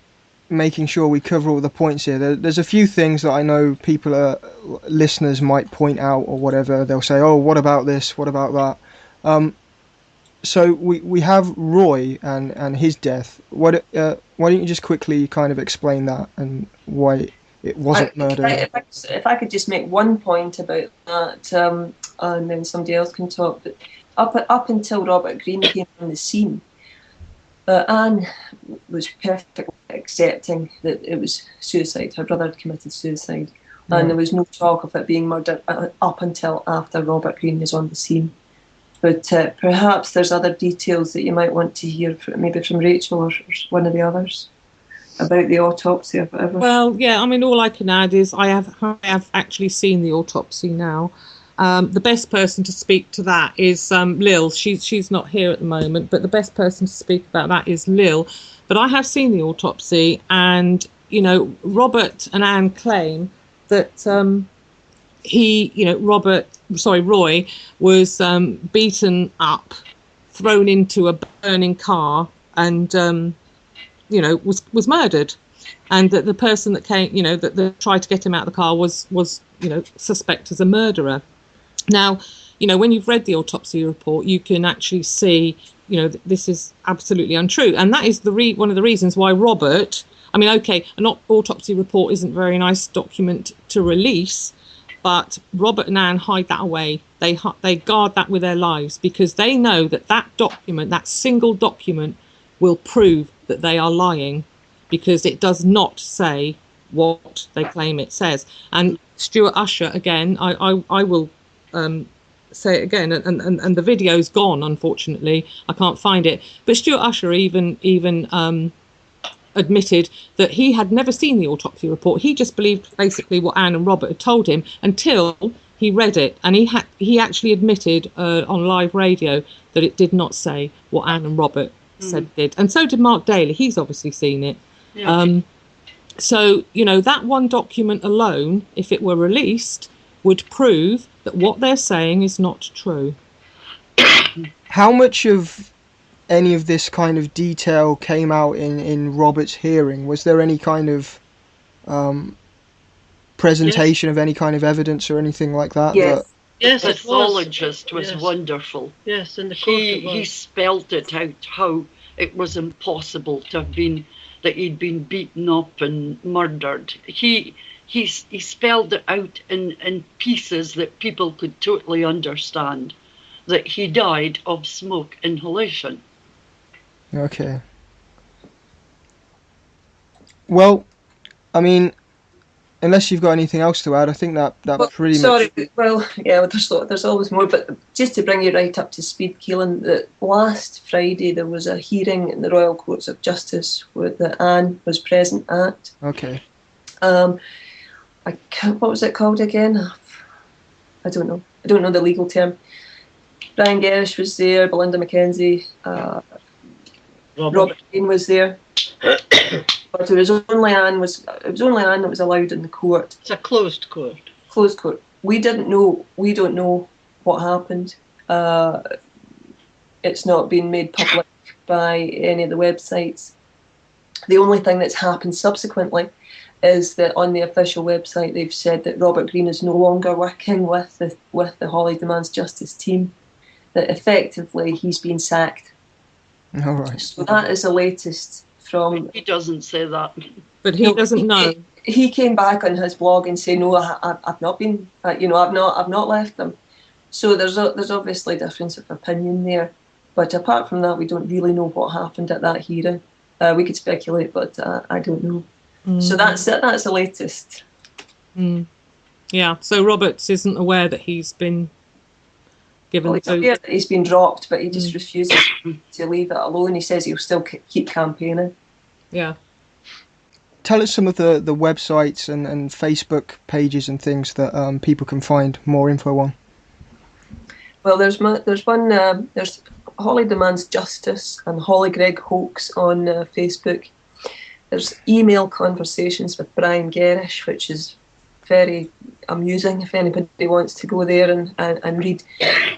making sure we cover all the points here, there's a few things that I know listeners might point out or whatever. They'll say, oh, what about this? What about that? So we have Roy and his death. Why don't you just quickly kind of explain that and why it wasn't murder? If I could just make one point about that, and then somebody else can talk. But up until Robert Greig came on the scene, Anne was perfectly accepting that it was suicide. Her brother had committed suicide, and there was no talk of it being murder up until after Robert Greig was on the scene. But perhaps there's other details that you might want to hear, maybe from Rachel or one of the others, about the autopsy or whatever. Well, yeah, I mean, all I can add is I have actually seen the autopsy now. The best person to speak to that is Lil. She's not here at the moment, but the best person to speak about that is Lil. But I have seen the autopsy, and Robert and Anne claim that Roy was beaten up, thrown into a burning car, and was murdered, and that the person that came, that tried to get him out of the car was suspect as a murderer. Now, when you've read the autopsy report, you can actually see, that this is absolutely untrue. And that is one of the reasons why Robert, an autopsy report isn't a very nice document to release, but Robert and Anne hide that away. They guard that with their lives, because they know that document, that single document, will prove that they are lying, because it does not say what they claim it says. And Stuart Usher, again, I will say it again, and the video's gone, unfortunately. I can't find it. But Stuart Usher even admitted that he had never seen the autopsy report. He just believed basically what Anne and Robert had told him until he read it, and he actually admitted on live radio that it did not say what Anne and Robert said it did. And so did Mark Daly. He's obviously seen it. Yeah. So that one document alone, if it were released, would prove that what they're saying is not true. How much of any of this kind of detail came out in Robert's hearing? Was there any kind of presentation of any kind of evidence or anything like that? Yes, the pathologist was wonderful. Yes, in the court he spelled it out, how it was impossible to have been, that he'd been beaten up and murdered. He spelled it out in pieces that people could totally understand, that he died of smoke inhalation. Okay. Well, unless you've got anything else to add, I think that pretty much... Well, yeah, there's always more, but just to bring you right up to speed, Keelan, that last Friday there was a hearing in the Royal Courts of Justice that Anne was present at. Okay. What was it called again? I don't know. I don't know the legal term. Brian Gerrish was there, Belinda McKenzie, Robert Greig was there. But it was only Anne that was allowed in the court. It's a closed court. Closed court. We don't know what happened. It's not been made public by any of the websites. The only thing that's happened subsequently is that on the official website they've said that Robert Greig is no longer working with the Hollie Demands Justice team, that effectively he's been sacked. All right. So that is the latest from... He doesn't say that. But he doesn't know. He came back on his blog and said, no, I've not been, I've not left them. So there's obviously a difference of opinion there. But apart from that, we don't really know what happened at that hearing. We could speculate, but I don't know. So that's the latest. Yeah. So Roberts isn't aware that he's been given Well, he's aware that he's been dropped, but he just refuses to leave it alone. He says he'll still keep campaigning. Yeah. Tell us some of the websites and Facebook pages and things that people can find more info on. Well, there's Hollie Demands Justice and Hollie Greig Hoax on Facebook. There's email conversations with Brian Gerrish, which is very amusing if anybody wants to go there and read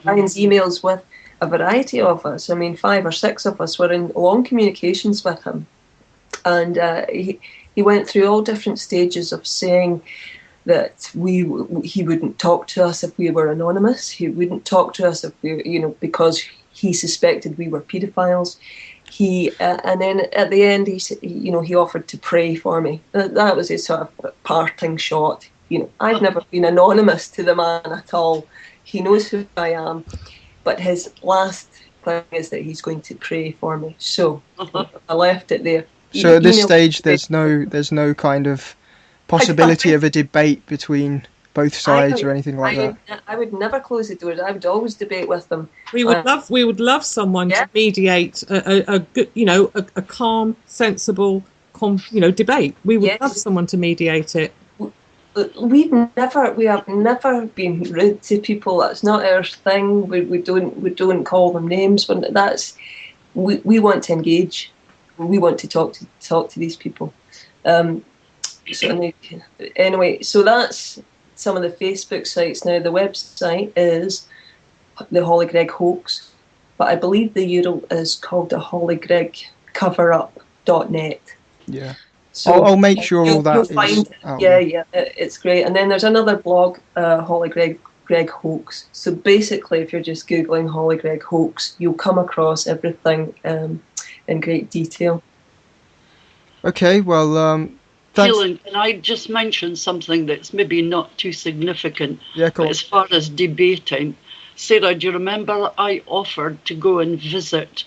Brian's emails with a variety of us. I mean, 5 or 6 of us were in long communications with him. And he went through all different stages of saying that he wouldn't talk to us if we were anonymous. He wouldn't talk to us if we, because he suspected we were paedophiles. And then at the end, he offered to pray for me. That was his sort of parting shot. I've never been anonymous to the man at all. He knows who I am, but his last thing is that he's going to pray for me. So I left it there. So at this stage, there's no kind of possibility of a debate between both sides or anything like that. I would never close the doors. I would always debate with them. We would love someone to mediate a good, a calm, sensible, debate. We would love someone to mediate it. We have never been rude to people. That's not our thing. We don't call them names. But we want to engage. We want to talk to these people. So anyway, so that's some of the Facebook sites. Now the website is the Hollie Greig Hoax, but I believe the URL is called the Hollie Greig coverup.net. Yeah. So I'll make sure all that is out there. Yeah, it's great. And then there's another blog, Hollie Greig Hoax. So basically, if you're just Googling Hollie Greig Hoax, you'll come across everything in great detail. Okay, well, thanks. Keelan, can I just mention something that's maybe not too significant? Yeah, cool. But as far as debating, Sarah, do you remember I offered to go and visit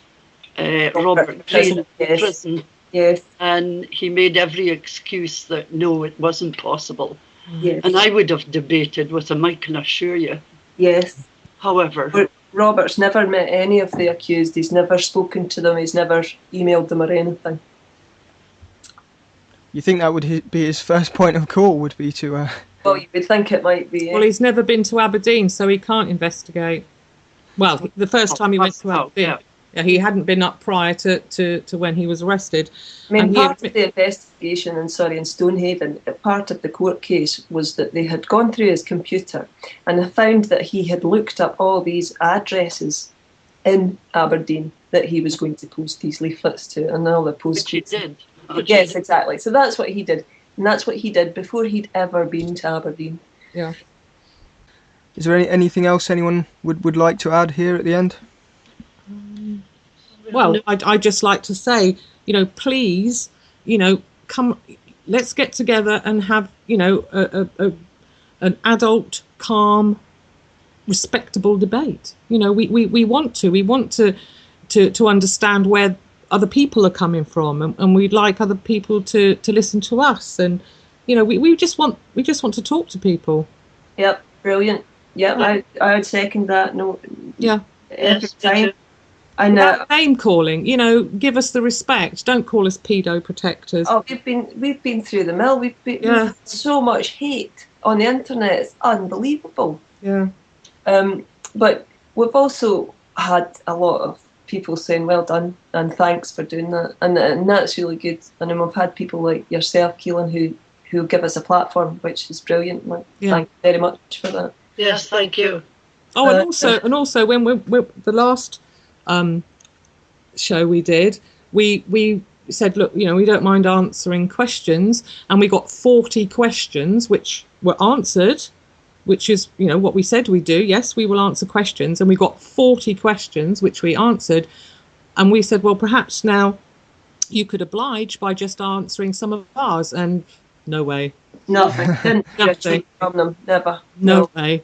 Robert Greig in prison? Yes. And he made every excuse that no, it wasn't possible. Yes. And I would have debated with him, I can assure you. Yes. However, Robert's never met any of the accused. He's never spoken to them. He's never emailed them or anything. You think that would be his first point of call, would be to... Well, you would think it might be. Well, he's never been to Aberdeen, so he can't investigate. Well, the first time he went to Aberdeen, he hadn't been up prior to when he was arrested. I mean, part of the investigation in Stonehaven, part of the court case was that they had gone through his computer and found that he had looked up all these addresses in Aberdeen that he was going to post these leaflets to, and all the posts. Which he did. Yes, exactly. So that's what he did. And that's what he did before he'd ever been to Aberdeen. Yeah. Is there anything else anyone would like to add here at the end? Well, I'd just like to say, please, come, let's get together and have, an adult, calm, respectable debate. We want to understand where other people are coming from, and we'd like other people to listen to us, and we just want to talk to people. Yep, brilliant. Yep, I would second that. No, yeah, every time. And name calling, give us the respect. Don't call us pedo protectors. Oh, we've been through the mill. We've had so much hate on the internet. It's unbelievable. Yeah. But we've also had a lot of people saying well done and thanks for doing that, and that's really good. And then we've had people like yourself, Keelan, who give us a platform, which is brilliant. Thank you very much for that. Yes, thank you. Oh, and also when we the last show we did, we said, look, we don't mind answering questions, and we got 40 questions which were answered, which is what we said we do. Yes, we will answer questions, and we got 40 questions which we answered, and we said, well, perhaps now you could oblige by just answering some of ours, and no way. Nothing. Nothing from them. Never. No way.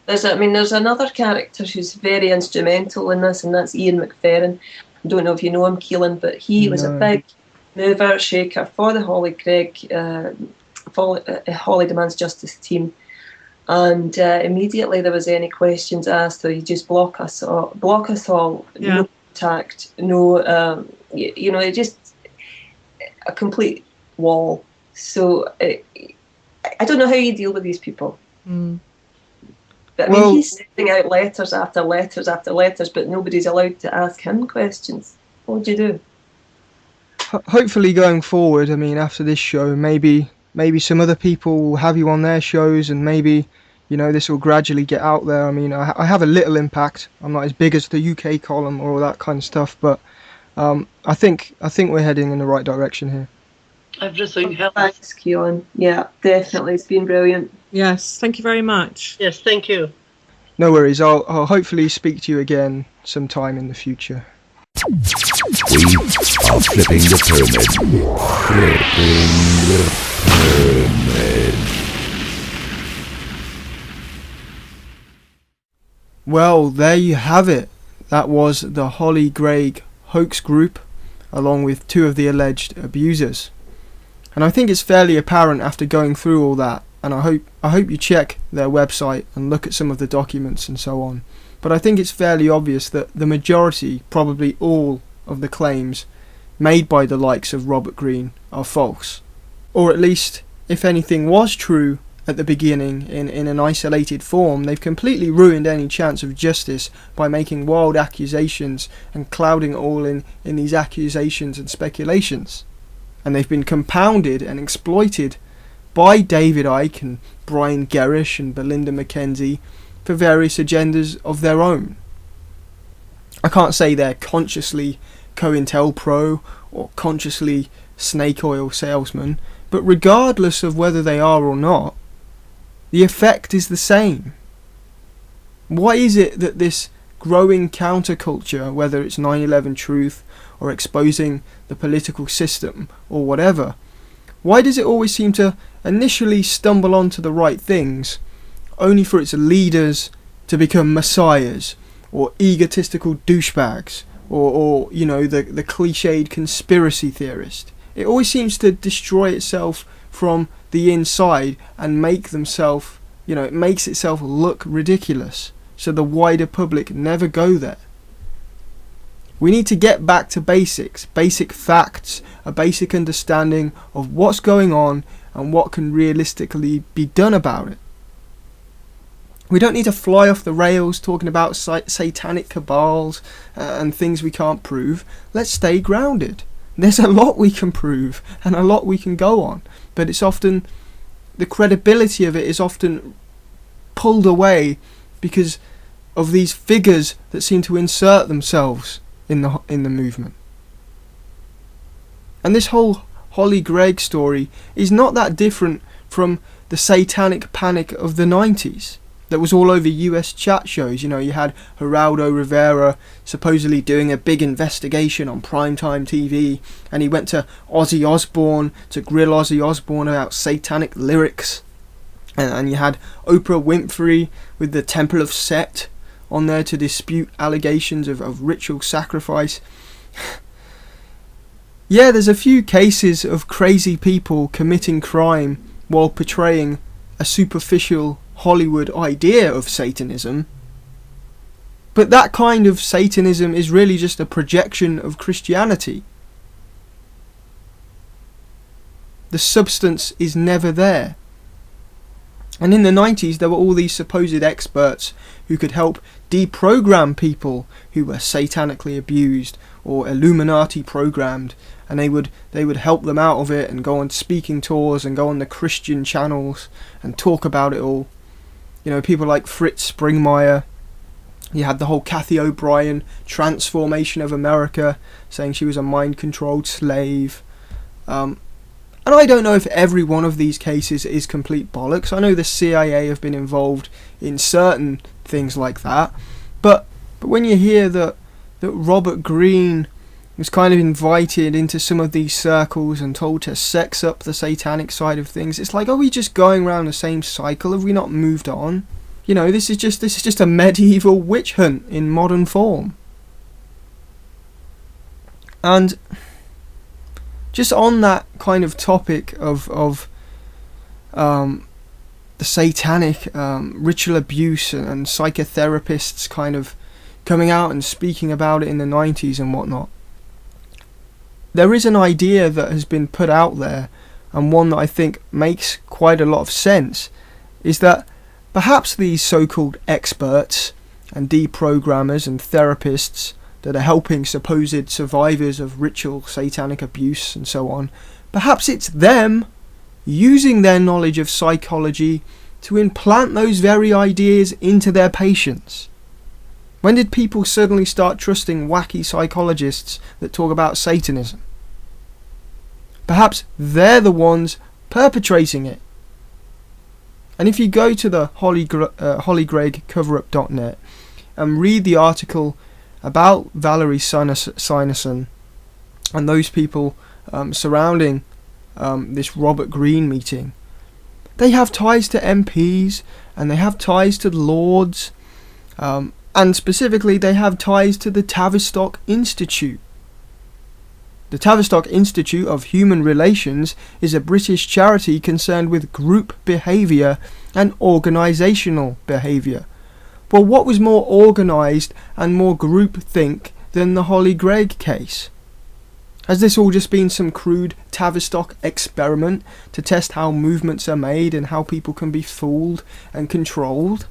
There's another character who's very instrumental in this, and that's Ian McFerrin. I don't know if you know him, Keelan, but he was a mover, shaker for the Hollie Greig Hollie Demands Justice team. And immediately there was any questions asked, so you just block us all, Yeah. no contact, no, you know, it just a complete wall. So I don't know how you deal with these people. Mm. But I mean, he's sending out letters after letters after letters, but nobody's allowed to ask him questions. What would you do? Hopefully going forward, I mean, after this show, maybe some other people will have you on their shows, and maybe, you know, this will gradually get out there. I mean, I have a little impact. I'm not as big as the UK column or all that kind of stuff, but I think we're heading in the right direction here. Everything helps. Thanks, Keelan. Yeah, definitely. It's been brilliant. Yes, thank you very much. Yes, thank you. No worries. I'll hopefully speak to you again sometime in the future. We are flipping the pyramid. Flipping the pyramid. Well, there you have it. That was the Hollie Greig Hoax group, along with 2 of the alleged abusers. And I think it's fairly apparent after going through all that, and I hope you check their website and look at some of the documents and so on. But I think it's fairly obvious that the majority, probably all, of the claims made by the likes of Robert Greene are false. Or at least, if anything was true at the beginning in an isolated form, they've completely ruined any chance of justice by making wild accusations and clouding it all in these accusations and speculations. And they've been compounded and exploited by David Icke and Brian Gerrish and Belinda McKenzie for various agendas of their own. I can't say they're consciously COINTELPRO or consciously snake oil salesmen, but regardless of whether they are or not, the effect is the same. Why is it that this growing counterculture, whether it's 9/11 truth or exposing the political system or whatever, why does it always seem to initially stumble onto the right things, only for its leaders to become messiahs or egotistical douchebags or you know, the cliched conspiracy theorist? It always seems to destroy itself from the inside and make themselves, you know, it makes itself look ridiculous, so the wider public never go there. We need to get back to basics, basic facts, a basic understanding of what's going on and what can realistically be done about it. We don't need to fly off the rails talking about satanic cabals and things we can't prove. Let's stay grounded. There's a lot we can prove and a lot we can go on, but it's often, the credibility of it is often pulled away because of these figures that seem to insert themselves in the movement. And this whole Hollie Greig story is not that different from the satanic panic of the 90s that was all over US chat shows. You know, you had Geraldo Rivera supposedly doing a big investigation on primetime TV, and he went to Ozzy Osbourne to grill Ozzy Osbourne about satanic lyrics, and you had Oprah Winfrey with the Temple of Set on there to dispute allegations of ritual sacrifice. Yeah, there's a few cases of crazy people committing crime while portraying a superficial Hollywood idea of Satanism, but that kind of Satanism is really just a projection of Christianity. The substance is never there. And in the 90s there were all these supposed experts who could help deprogram people who were satanically abused or Illuminati programmed, and they would help them out of it and go on speaking tours and go on the Christian channels and talk about it all. You know, people like Fritz Springmeier. You had the whole Kathy O'Brien transformation of America, saying she was a mind-controlled slave. And I don't know if every one of these cases is complete bollocks. I know the CIA have been involved in certain things like that. But when you hear that Robert Greene was kind of invited into some of these circles and told to sex up the satanic side of things, it's like, are we just going around the same cycle? Have we not moved on? You know, this is just a medieval witch hunt in modern form. And just on that kind of topic of the satanic ritual abuse and psychotherapists kind of coming out and speaking about it in the 90s and whatnot. There is an idea that has been put out there, and one that I think makes quite a lot of sense, is that perhaps these so-called experts and deprogrammers and therapists that are helping supposed survivors of ritual satanic abuse and so on, perhaps it's them using their knowledge of psychology to implant those very ideas into their patients. When did people suddenly start trusting wacky psychologists that talk about Satanism? Perhaps they're the ones perpetrating it. And if you go to the Hollie Greig coverup.net and read the article about Valerie Sinerson and those people surrounding this Robert Greene meeting, they have ties to MPs and they have ties to Lords, and specifically they have ties to the Tavistock Institute. The Tavistock Institute of Human Relations is a British charity concerned with group behaviour and organisational behaviour. Well, what was more organised and more groupthink than the Hollie Greig case? Has this all just been some crude Tavistock experiment to test how movements are made and how people can be fooled and controlled?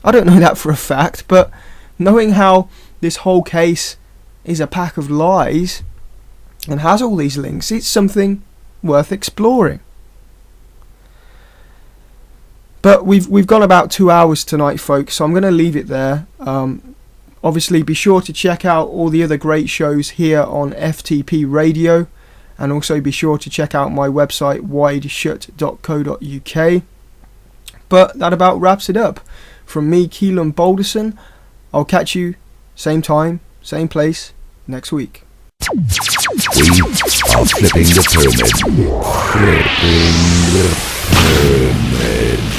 I don't know that for a fact, but knowing how this whole case is a pack of lies and has all these links, it's something worth exploring. But we've gone about 2 hours tonight, folks, so I'm going to leave it there. Obviously, be sure to check out all the other great shows here on FTP Radio, and also be sure to check out my website, wideshut.co.uk. But that about wraps it up. From me, Keelan Balderson, I'll catch you same time, same place, next week. We are flipping the pyramid. Flipping the pyramid.